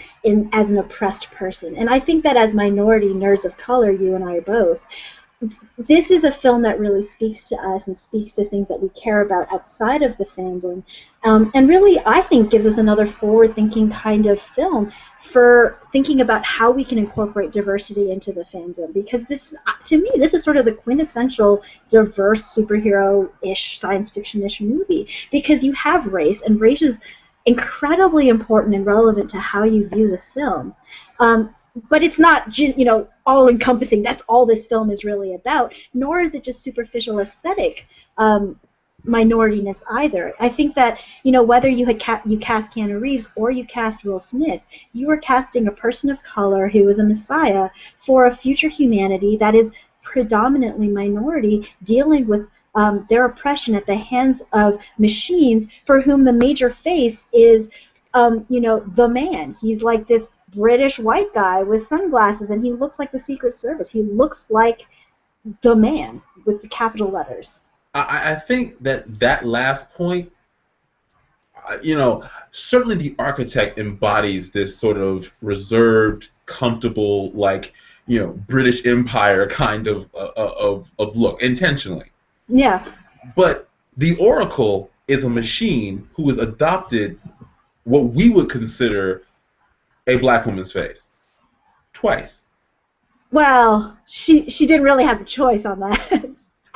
as an oppressed person. And I think that as minority nerds of color, you and I are both, this is a film that really speaks to us and speaks to things that we care about outside of the fandom, and really, I think, gives us another forward-thinking kind of film for thinking about how we can incorporate diversity into the fandom. Because this, to me, this is sort of the quintessential diverse superhero-ish, science fiction-ish movie. Because you have race, and race is incredibly important and relevant to how you view the film. But it's not, all-encompassing. That's all this film is really about. Nor is it just superficial aesthetic minorityness either. I think that, whether you cast Keanu Reeves or you cast Will Smith, you are casting a person of color who is a messiah for a future humanity that is predominantly minority, dealing with their oppression at the hands of machines for whom the major face is, the man. He's like this British white guy with sunglasses, and he looks like the Secret Service. He looks like the man with the capital letters. I think that last point, certainly the architect embodies this sort of reserved, comfortable, British Empire kind of look, intentionally. Yeah. But the Oracle is a machine who has adopted what we would consider a black woman's face. Twice. Well, she didn't really have a choice on that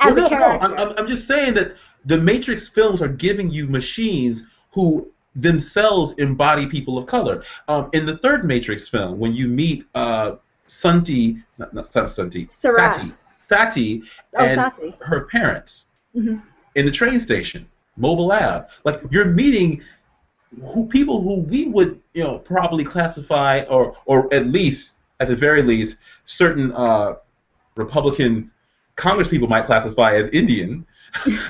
as a character. No, I'm just saying that the Matrix films are giving you machines who themselves embody people of color. In the third Matrix film, when you meet Sati and her parents in the train station, Mobile Lab, you're meeting people who we would, probably classify, or at the very least, certain Republican Congress people might classify as Indian. These.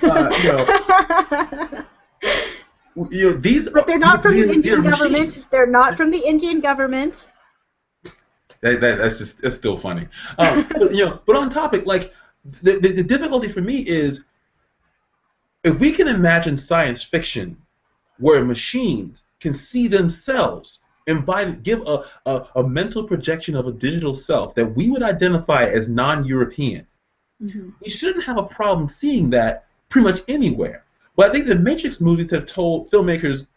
But they're not from the Indian government. They're not from the Indian government. That's still funny. But on topic, the difficulty for me is, if we can imagine science fiction where machines can see themselves, give a mental projection of a digital self that we would identify as non-European, we shouldn't have a problem seeing that pretty much anywhere. But I think the Matrix movies have told filmmakers,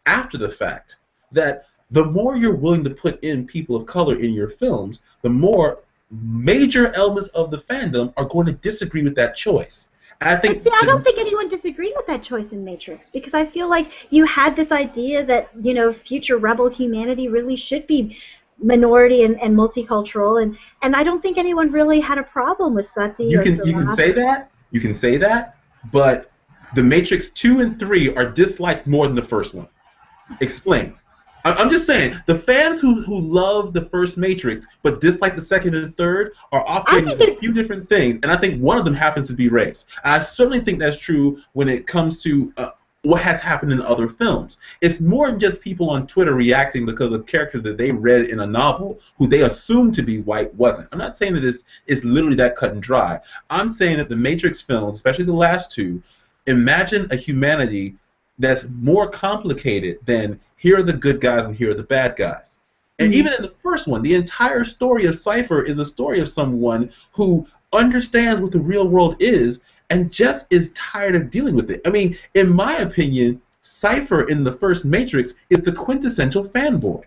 after the fact, that the more you're willing to put in people of color in your films, the more major elements of the fandom are going to disagree with that choice. I don't think anyone disagreed with that choice in Matrix, because I feel like you had this idea that, future rebel humanity really should be minority and multicultural, and I don't think anyone really had a problem with Sati or Saraf. You can say that, but the Matrix 2 and 3 are disliked more than the first one. Explain. I'm just saying, the fans who love the first Matrix but dislike the second and third are operating a few different things, and I think one of them happens to be race. And I certainly think that's true when it comes to what has happened in other films. It's more than just people on Twitter reacting because of characters that they read in a novel who they assumed to be white wasn't. I'm not saying that it's literally that cut and dry. I'm saying that the Matrix films, especially the last two, imagine a humanity that's more complicated than here are the good guys and here are the bad guys. And even in the first one, the entire story of Cypher is a story of someone who understands what the real world is and just is tired of dealing with it. I mean, in my opinion, Cypher in the first Matrix is the quintessential fanboy.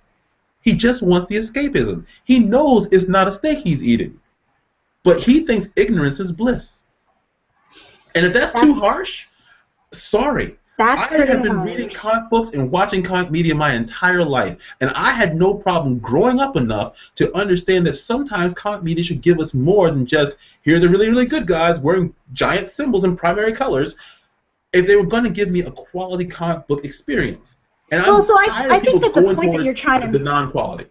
He just wants the escapism. He knows it's not a steak he's eating, but he thinks ignorance is bliss. And if that's too harsh, sorry. I have been reading comic books and watching comic media my entire life, and I had no problem growing up enough to understand that sometimes comic media should give us more than just, here are the really, really good guys wearing giant symbols in primary colors, if they were going to give me a quality comic book experience. And I think that the point that you're trying to... the non-quality.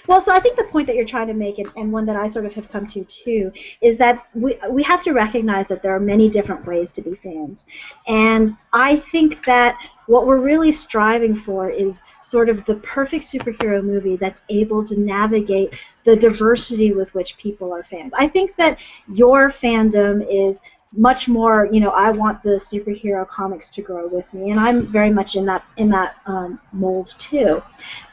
Well, so I think the point that you're trying to make, and one that I sort of have come to too, is that we have to recognize that there are many different ways to be fans. And I think that what we're really striving for is sort of the perfect superhero movie that's able to navigate the diversity with which people are fans. I think that your fandom is much more, I want the superhero comics to grow with me, and I'm very much in that mold too.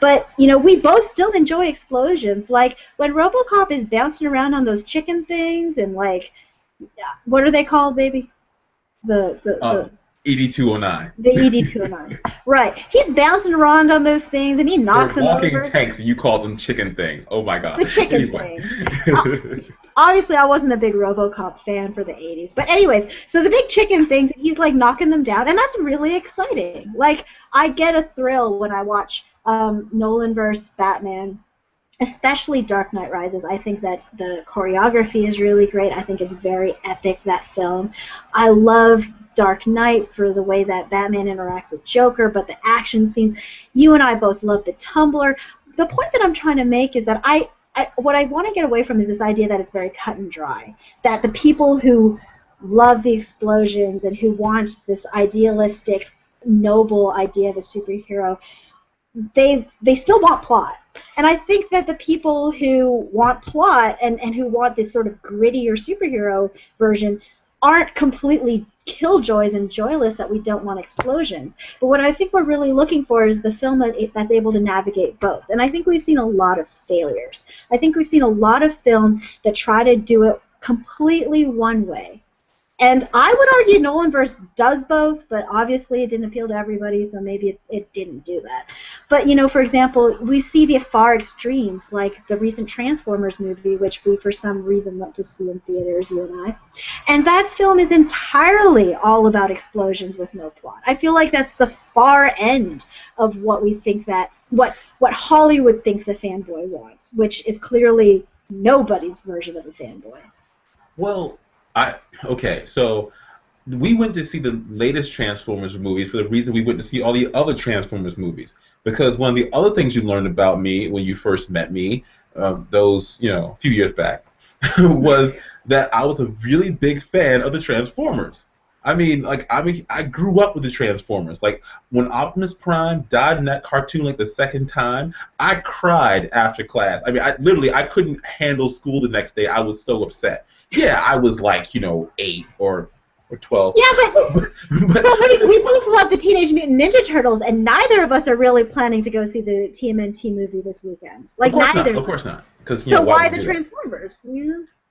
But we both still enjoy explosions, like when RoboCop is bouncing around on those chicken things, and like, what are they called, baby? The ED-209. The ED-209s. Right. He's bouncing around on those things, and he knocks them over. They're walking tanks, and you call them chicken things. Oh, my God. The chicken things. Obviously, I wasn't a big RoboCop fan for the 80s. But anyways, so the big chicken things, he's, like, knocking them down, and that's really exciting. Like, I get a thrill when I watch Nolanverse Batman, especially Dark Knight Rises. I think that the choreography is really great. I think it's very epic, that film. I love Dark Knight for the way that Batman interacts with Joker, but the action scenes, you and I both love the Tumbler. The point that I'm trying to make is that what I want to get away from is this idea that it's very cut and dry, that the people who love the explosions and who want this idealistic, noble idea of a superhero, they still want plot. And I think that the people who want plot and who want this sort of grittier superhero version aren't completely killjoys and joyless that we don't want explosions. But what I think we're really looking for is the film that's able to navigate both. And I think we've seen a lot of failures. I think we've seen a lot of films that try to do it completely one way. And I would argue Nolanverse does both, but obviously it didn't appeal to everybody, so maybe it didn't do that. But, for example, we see the far extremes, like the recent Transformers movie, which we, for some reason, went to see in theaters, you and I. And that film is entirely all about explosions with no plot. I feel like that's the far end of what we think what Hollywood thinks a fanboy wants, which is clearly nobody's version of a fanboy. Well, okay, so we went to see the latest Transformers movies for the reason we went to see all the other Transformers movies. Because one of the other things you learned about me when you first met me, those, a few years back, was that I was a really big fan of the Transformers. I grew up with the Transformers. Like, when Optimus Prime died in that cartoon, like, the second time, I cried after class. I couldn't handle school the next day. I was so upset. Yeah, I was like, 8 or 12. Yeah, but we both love the Teenage Mutant Ninja Turtles, and neither of us are really planning to go see the TMNT movie this weekend. Like, neither. Of course not. So why the Transformers?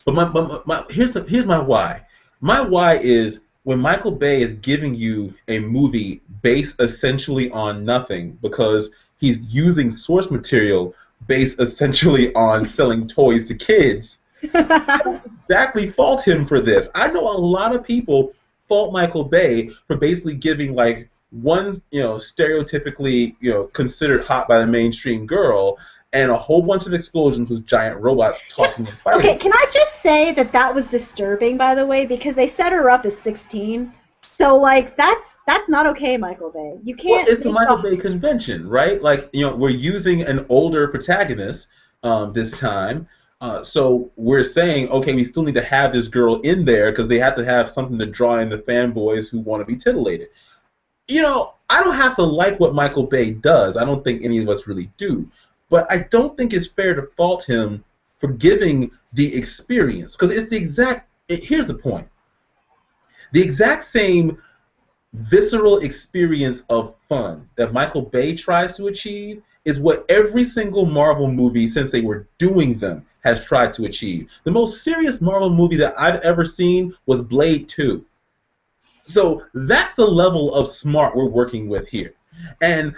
But here's my why. My why is when Michael Bay is giving you a movie based essentially on nothing because he's using source material based essentially on selling toys to kids. I don't exactly fault him for this. I know a lot of people fault Michael Bay for basically giving like one, stereotypically, considered hot by the mainstream girl, and a whole bunch of explosions with giant robots talking and fighting. Okay, can I just say that was disturbing, by the way, because they set her up as 16. So like that's not okay, Michael Bay. You can't. Well, it's the Michael Bay convention, right? Like we're using an older protagonist this time. So we're saying, okay, we still need to have this girl in there because they have to have something to draw in the fanboys who want to be titillated. I don't have to like what Michael Bay does. I don't think any of us really do. But I don't think it's fair to fault him for giving the experience because it's here's the point. The exact same visceral experience of fun that Michael Bay tries to achieve is what every single Marvel movie since they were doing them has tried to achieve. The most serious Marvel movie that I've ever seen was Blade 2. So that's the level of smart we're working with here. And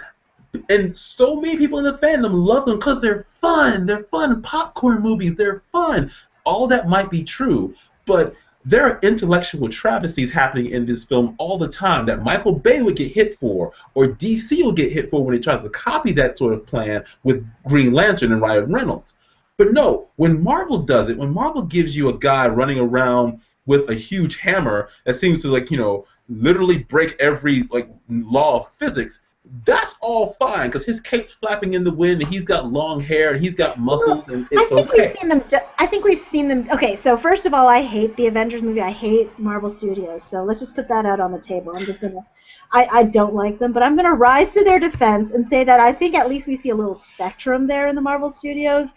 so many people in the fandom love them because they're fun. They're fun popcorn movies. They're fun. All that might be true, but there are intellectual travesties happening in this film all the time that Michael Bay would get hit for, or DC will get hit for when he tries to copy that sort of plan with Green Lantern and Ryan Reynolds. But no, when Marvel does it, when Marvel gives you a guy running around with a huge hammer that seems to literally break every law of physics, that's all fine because his cape's flapping in the wind and he's got long hair and he's got muscles and it's okay. I think we've seen them. Okay, so first of all, I hate the Avengers movie. I hate Marvel Studios. So let's just put that out on the table. I don't like them, but I'm gonna rise to their defense and say that I think at least we see a little spectrum there in the Marvel Studios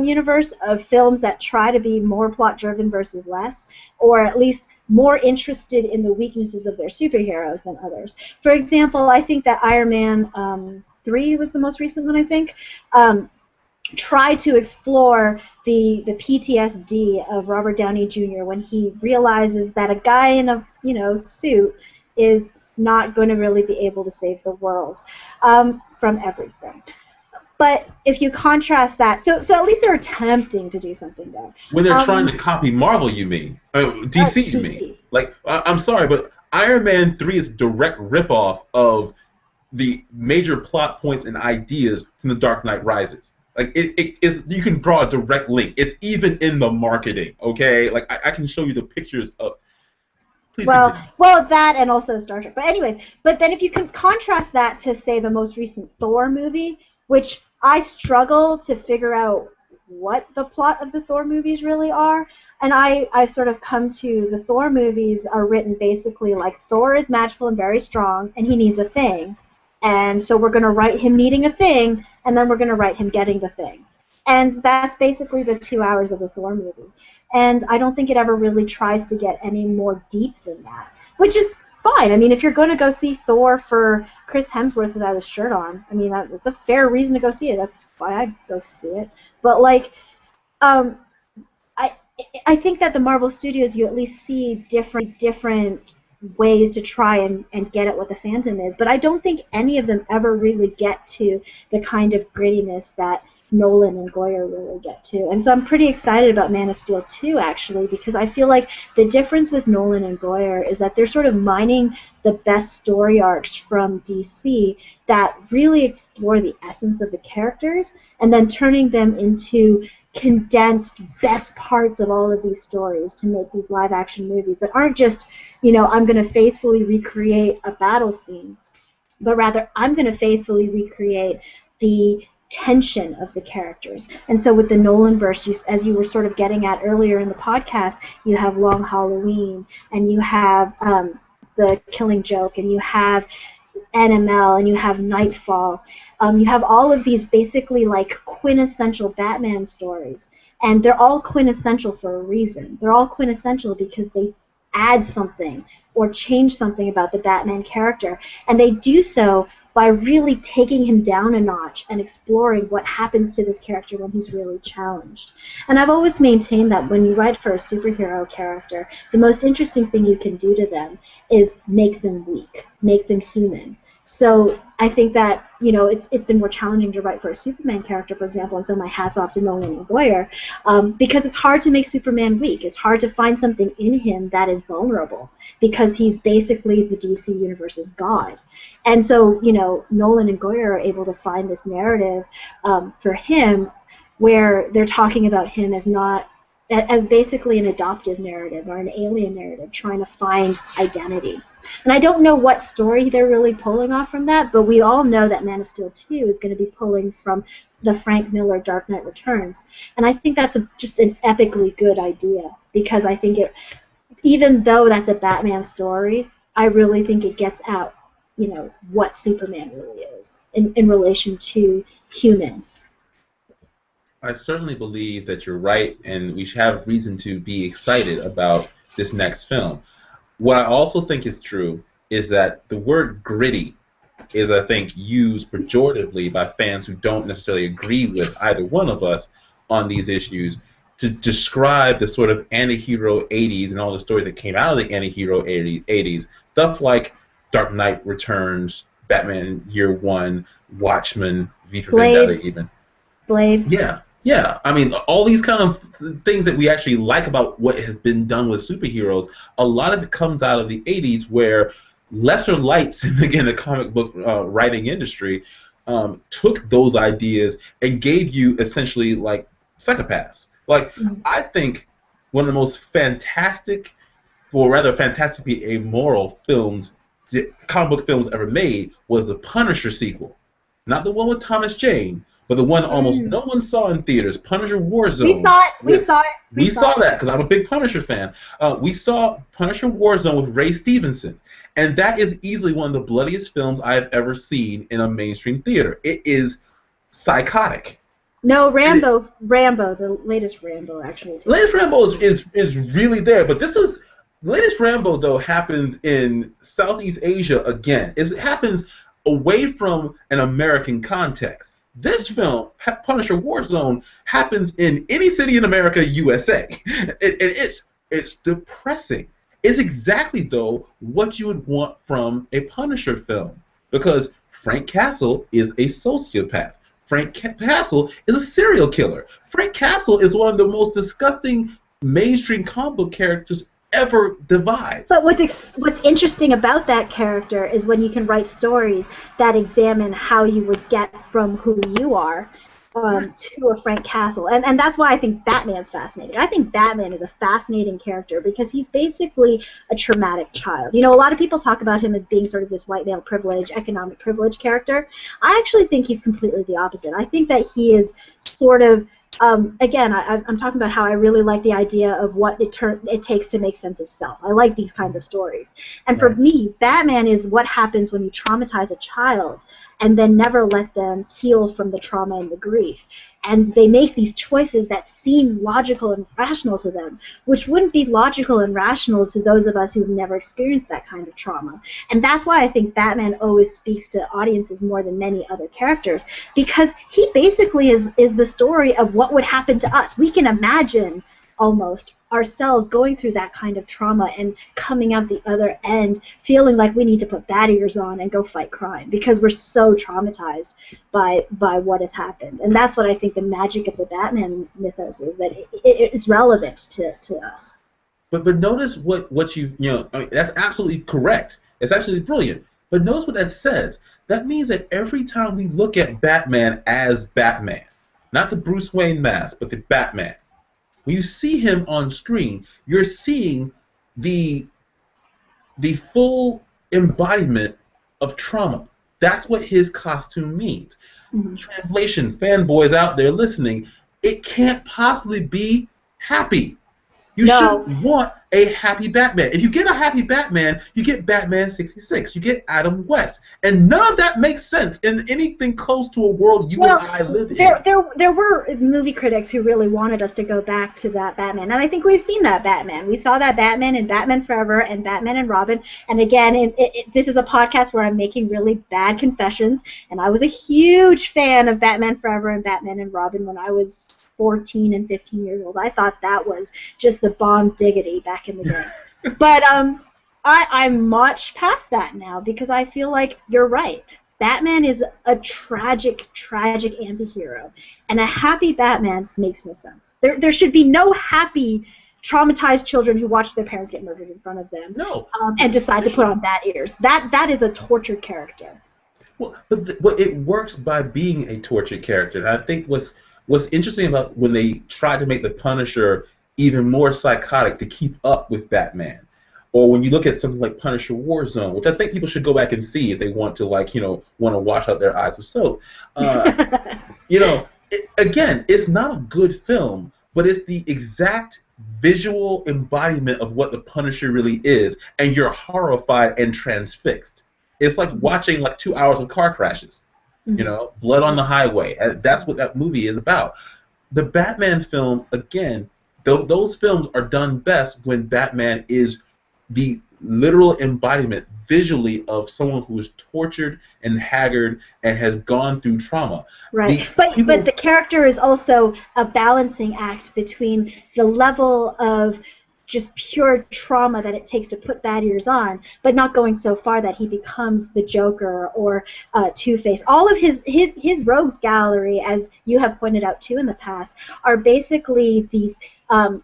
universe of films that try to be more plot-driven versus less, or at least more interested in the weaknesses of their superheroes than others. For example, I think that Iron Man 3 was the most recent one, I think. Try to explore the PTSD of Robert Downey Jr. when he realizes that a guy in a suit is not going to really be able to save the world from everything. But if you contrast that, so at least they're attempting to do something there. When they're trying to copy Marvel, you mean? DC, you mean? Like, I'm sorry, but Iron Man 3 is a direct ripoff of the major plot points and ideas from The Dark Knight Rises. Like, you can draw a direct link. It's even in the marketing, okay? Like, I can show you the pictures of... Please well, that and also Star Trek. But anyways, but then if you can contrast that to, say, the most recent Thor movie, which I struggle to figure out what the plot of the Thor movies really are, and I sort of come to the Thor movies are written basically like Thor is magical and very strong, and he needs a thing. And so we're going to write him needing a thing, and then we're going to write him getting the thing. And that's basically the 2 hours of the Thor movie. And I don't think it ever really tries to get any more deep than that, which is fine. I mean, if you're going to go see Thor for Chris Hemsworth without his shirt on, I mean, that's a fair reason to go see it. That's why I'd go see it. But, like, I think that the Marvel Studios, you at least see different ways to try and get at what the fandom is, but I don't think any of them ever really get to the kind of grittiness that Nolan and Goyer really get to. And so I'm pretty excited about Man of Steel 2, actually, because I feel like the difference with Nolan and Goyer is that they're sort of mining the best story arcs from DC that really explore the essence of the characters and then turning them into condensed best parts of all of these stories to make these live-action movies that aren't just, I'm going to faithfully recreate a battle scene, but rather I'm going to faithfully recreate the tension of the characters. And so with the Nolanverse, as you were sort of getting at earlier in the podcast, you have Long Halloween, and you have The Killing Joke, and you have NML, and you have Nightfall. You have all of these basically like quintessential Batman stories, and they're all quintessential for a reason. They're all quintessential because they add something or change something about the Batman character, and they do so by really taking him down a notch and exploring what happens to this character when he's really challenged. And I've always maintained that when you write for a superhero character, the most interesting thing you can do to them is make them weak, make them human. So I think that, it's been more challenging to write for a Superman character, for example, and so my hat's off to Nolan and Goyer, because it's hard to make Superman weak. It's hard to find something in him that is vulnerable, because he's basically the DC Universe's god. And so, Nolan and Goyer are able to find this narrative for him where they're talking about him as basically an adoptive narrative or an alien narrative, trying to find identity. And I don't know what story they're really pulling off from that, but we all know that Man of Steel 2 is going to be pulling from the Frank Miller Dark Knight Returns. And I think that's just an epically good idea, because I think even though that's a Batman story, I really think it gets out, what Superman really is in relation to humans. I certainly believe that you're right, and we should have reason to be excited about this next film. What I also think is true is that the word gritty is, I think, used pejoratively by fans who don't necessarily agree with either one of us on these issues to describe the sort of anti-hero 80s and all the stories that came out of the anti-hero 80s, stuff like Dark Knight Returns, Batman Year One, Watchmen, V for Vendetta even. Blade. Yeah, I mean, all these kind of things that we actually like about what has been done with superheroes, a lot of it comes out of the 80s, where lesser lights in, again, the comic book writing industry took those ideas and gave you essentially like psychopaths. Like, I think one of the most fantastic, or rather fantastically amoral films, comic book films ever made was the Punisher sequel. Not the one with Thomas Jane, but the one almost no one saw in theaters, Punisher Warzone. We saw it. We saw that because I'm a big Punisher fan. We saw Punisher Warzone with Ray Stevenson, and that is easily one of the bloodiest films I have ever seen in a mainstream theater. It is psychotic. No, Rambo, the latest Rambo, actually. The latest Rambo is really there, but this is The latest Rambo, though, happens in Southeast Asia again. It happens away from an American context. This film, Punisher Warzone, happens in any city in America, USA. It's depressing. It's exactly, though, what you would want from a Punisher film. Because Frank Castle is a sociopath. Frank Castle is a serial killer. Frank Castle is one of the most disgusting mainstream comic book characters ever devised. But what's interesting about that character is when you can write stories that examine how you would get from who you are to a Frank Castle. And that's why I think Batman's fascinating. I think Batman is a fascinating character because he's basically a traumatic child. You know, a lot of people talk about him as being sort of this white male privilege, economic privilege character. I actually think he's completely the opposite. I think that he is sort of again, I'm talking about how I really like the idea of what it takes to make sense of self. I like these kinds of stories. And for me, Batman is what happens when you traumatize a child and then never let them heal from the trauma and the grief. And they make these choices that seem logical and rational to them, which wouldn't be logical and rational to those of us who've never experienced that kind of trauma. And that's why I think Batman always speaks to audiences more than many other characters, because he basically is the story of what would happen to us. We can imagine almost ourselves going through that kind of trauma and coming out the other end feeling like we need to put bat ears on and go fight crime because we're so traumatized by what has happened. And that's what I think the magic of the Batman mythos is, that it's relevant to us. But notice what you know, I mean, that's absolutely correct. It's absolutely brilliant. But notice what that says. That means that every time we look at Batman as Batman, not the Bruce Wayne mask, but the Batman, when you see him on screen, you're seeing the full embodiment of trauma. That's what his costume means. Mm-hmm. Translation, fanboys out there listening, it can't possibly be happy. You shouldn't want a happy Batman. If you get a happy Batman, you get Batman 66. You get Adam West. And none of that makes sense in anything close to a world you and I live in. There were movie critics who really wanted us to go back to that Batman. And I think we've seen that Batman. We saw that Batman in Batman Forever and Batman and Robin. And again, this is a podcast where I'm making really bad confessions. And I was a huge fan of Batman Forever and Batman and Robin when I was 14 and 15 years old. I thought that was just the bomb diggity back in the day. But I'm much past that now because I feel like you're right. Batman is a tragic, tragic anti-hero. And a happy Batman makes no sense. There should be no happy, traumatized children who watch their parents get murdered in front of them and decide to put on bat ears. That is a tortured character. Well, but it works by being a tortured character. And I think What's interesting about when they tried to make the Punisher even more psychotic to keep up with Batman, or when you look at something like Punisher Warzone, which I think people should go back and see if they want to, want to wash out their eyes with soap. Again, it's not a good film, but it's the exact visual embodiment of what the Punisher really is, and you're horrified and transfixed. It's like watching 2 hours of car crashes. Blood on the highway. That's what that movie is about. The Batman film, again, those films are done best when Batman is the literal embodiment visually of someone who is tortured and haggard and has gone through trauma. Right. But the character is also a balancing act between the level of just pure trauma that it takes to put bat ears on, but not going so far that he becomes the Joker or Two-Face. All of his rogues gallery, as you have pointed out too in the past, are basically these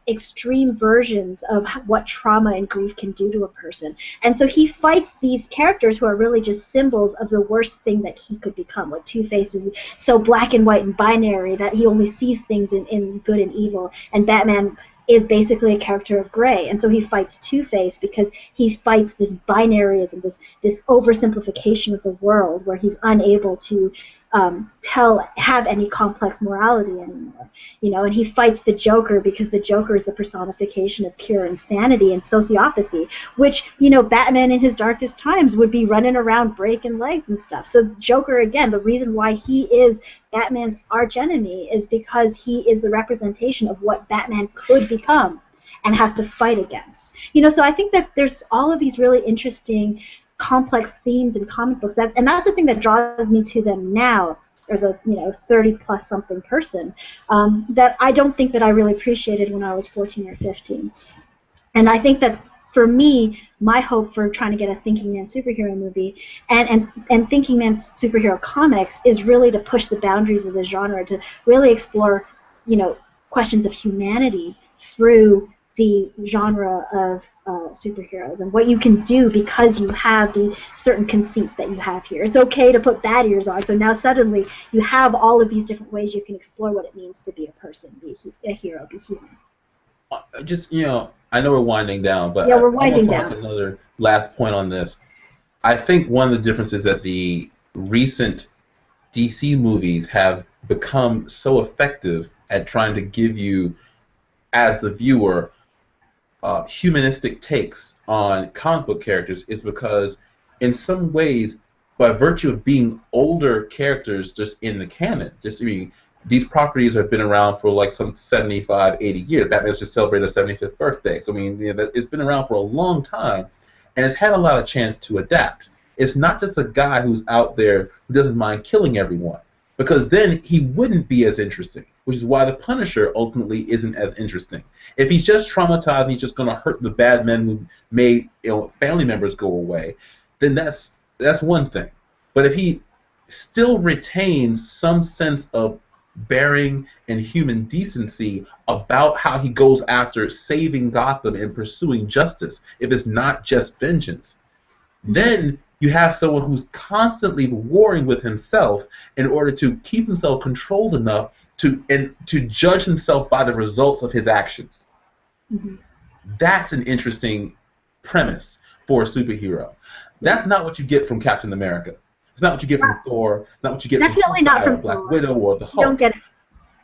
extreme versions of what trauma and grief can do to a person. And so he fights these characters who are really just symbols of the worst thing that he could become. Like Two-Face is so black and white and binary that he only sees things in good and evil, and Batman is basically a character of gray, and so he fights Two-Face because he fights this binaryism, this oversimplification of the world, where he's unable to have any complex morality anymore, and he fights the Joker because the Joker is the personification of pure insanity and sociopathy, which, Batman in his darkest times would be running around breaking legs and stuff. So Joker, again, the reason why he is Batman's archenemy is because he is the representation of what Batman could become. and has to fight against. You know, so I think that there's all of these really interesting, complex themes in comic books, and that's the thing that draws me to them now as a 30-plus something person, that I don't think that I really appreciated when I was 14 or 15. And I think that for me, my hope for trying to get a Thinking Man superhero movie and Thinking Man superhero comics is really to push the boundaries of the genre, to really explore, questions of humanity through the genre of superheroes and what you can do because you have the certain conceits that you have here. It's okay to put bat ears on, so now suddenly you have all of these different ways you can explore what it means to be a person, be a hero, be human. Just, I know we're winding down, but yeah, we're winding down. Like another last point on this. I think one of the differences that the recent DC movies have become so effective at trying to give you, as the viewer, humanistic takes on comic book characters is because, in some ways, by virtue of being older characters just in the canon, these properties have been around for like some 75, 80 years. Batman's just celebrated their 75th birthday. So, it's been around for a long time, and it's had a lot of chance to adapt. It's not just a guy who's out there who doesn't mind killing everyone, because then he wouldn't be as interesting, which is why the Punisher ultimately isn't as interesting. If he's just traumatized and he's just going to hurt the bad men who made family members go away, then that's one thing. But if he still retains some sense of bearing and human decency about how he goes after saving Gotham and pursuing justice, if it's not just vengeance, then you have someone who's constantly warring with himself in order to keep himself controlled enough to judge himself by the results of his actions. Mm-hmm. That's an interesting premise for a superhero. That's not what you get from Captain America. It's not what you get from Thor. It's not what you get from Black Widow or the Hulk. You don't get it.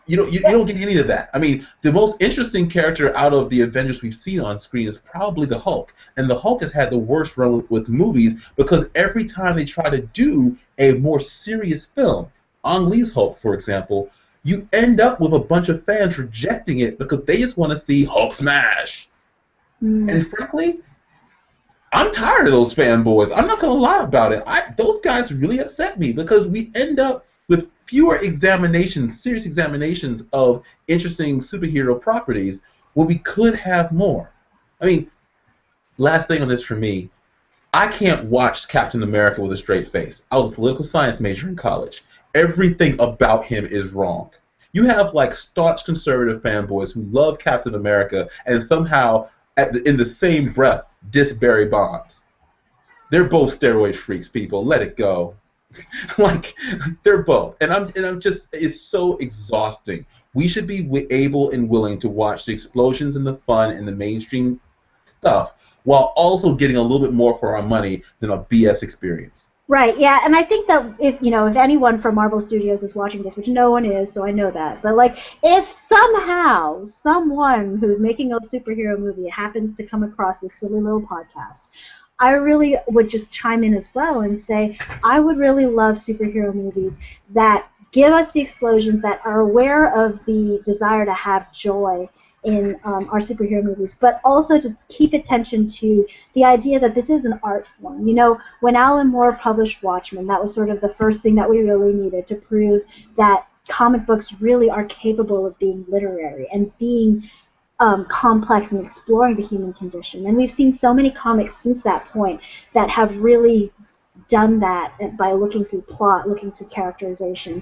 You don't get any of that. The most interesting character out of the Avengers we've seen on screen is probably the Hulk. And the Hulk has had the worst run with movies because every time they try to do a more serious film, Ang Lee's Hulk, for example, you end up with a bunch of fans rejecting it because they just want to see Hulk smash. And frankly, I'm tired of those fanboys. I'm not going to lie about it. Those guys really upset me because we end up with fewer serious examinations of interesting superhero properties when we could have more. Last thing on this for me, I can't watch Captain America with a straight face. I was a political science major in college. Everything about him is wrong. You have staunch conservative fanboys who love Captain America and somehow, in the same breath, diss Barry Bonds. They're both steroid freaks, people. Let it go. They're both, and I'm just, it's so exhausting. We should be able and willing to watch the explosions and the fun and the mainstream stuff while also getting a little bit more for our money than a BS experience. Right, yeah, and I think that if anyone from Marvel Studios is watching this, which no one is, so I know that, but if somehow someone who's making a superhero movie happens to come across this silly little podcast, I really would just chime in as well and say I would really love superhero movies that give us the explosions, that are aware of the desire to have joy in our superhero movies, but also to keep attention to the idea that this is an art form. When Alan Moore published Watchmen, that was sort of the first thing that we really needed to prove that comic books really are capable of being literary and being complex and exploring the human condition. And we've seen so many comics since that point that have really done that by looking through plot, looking through characterization.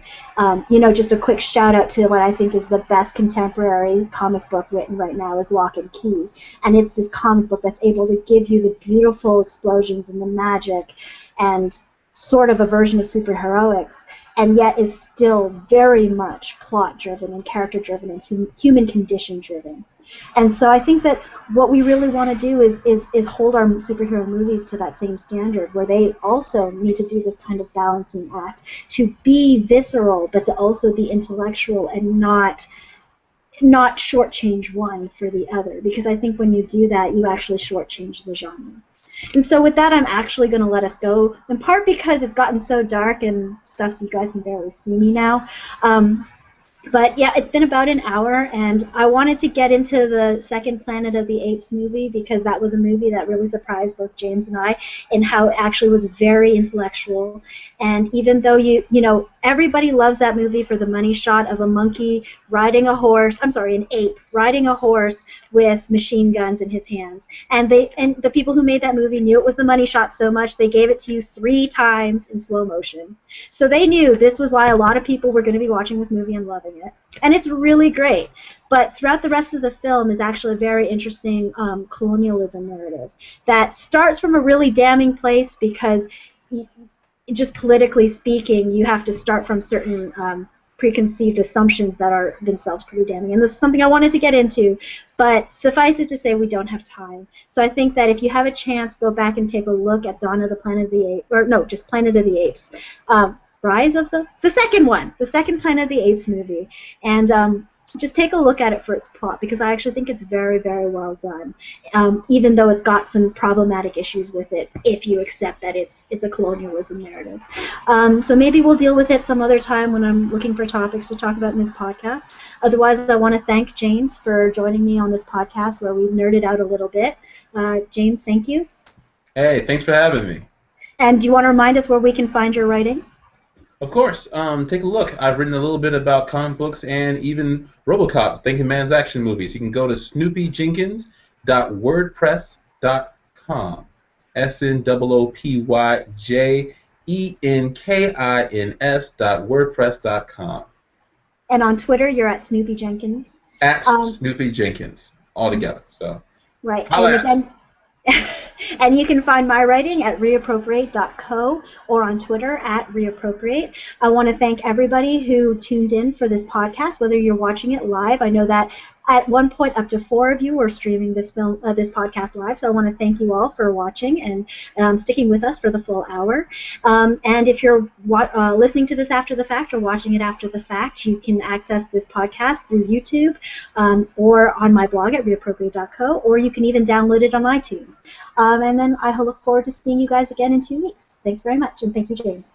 Just a quick shout out to what I think is the best contemporary comic book written right now is Lock and Key. And it's this comic book that's able to give you the beautiful explosions and the magic and sort of a version of superheroics, and yet is still very much plot-driven and character-driven and human condition-driven. And so I think that what we really want to do is hold our superhero movies to that same standard, where they also need to do this kind of balancing act, to be visceral, but to also be intellectual and not shortchange one for the other. Because I think when you do that, you actually shortchange the genre. And so with that, I'm actually going to let us go, in part because it's gotten so dark and stuff so you guys can barely see me now. But yeah, it's been about an hour, and I wanted to get into the second Planet of the Apes movie because that was a movie that really surprised both James and I in how it actually was very intellectual. And even though everybody loves that movie for the money shot of a monkey riding a horse, I'm sorry, an ape riding a horse with machine guns in his hands. And the people who made that movie knew it was the money shot so much they gave it to you 3 times in slow motion. So they knew this was why a lot of people were going to be watching this movie and loving it. And it's really great. But throughout the rest of the film is actually a very interesting colonialism narrative that starts from a really damning place because just politically speaking, you have to start from certain preconceived assumptions that are themselves pretty damning. And this is something I wanted to get into, but suffice it to say we don't have time. So I think that if you have a chance, go back and take a look at Dawn of the Planet of the Apes, or no, just Planet of the Apes. Rise of the second one, the second Planet of the Apes movie, and just take a look at it for its plot because I actually think it's very, very well done, even though it's got some problematic issues with it if you accept that it's a colonialism narrative. So maybe we'll deal with it some other time when I'm looking for topics to talk about in this podcast. Otherwise, I want to thank James for joining me on this podcast where we nerded out a little bit. James, thank you. Hey, thanks for having me. And do you want to remind us where we can find your writing? Of course. Take a look. I've written a little bit about comic books and even RoboCop, Thinking Man's Action Movies. You can go to snoopyjenkins.wordpress.com. SNOOPYJENKINS.wordpress.com. And on Twitter, you're at Snoopy Jenkins. At Snoopy Jenkins, all together. So. Right. And again, and you can find my writing at reappropriate.co or on Twitter at reappropriate. I want to thank everybody who tuned in for this podcast, whether you're watching it live. I know that at one point up to 4 of you were streaming this podcast live, so I want to thank you all for watching and sticking with us for the full hour. And if you're listening to this after the fact or watching it after the fact, you can access this podcast through YouTube or on my blog at reappropriate.co, or you can even download it on iTunes. And then I look forward to seeing you guys again in 2 weeks. Thanks very much, and thank you, James.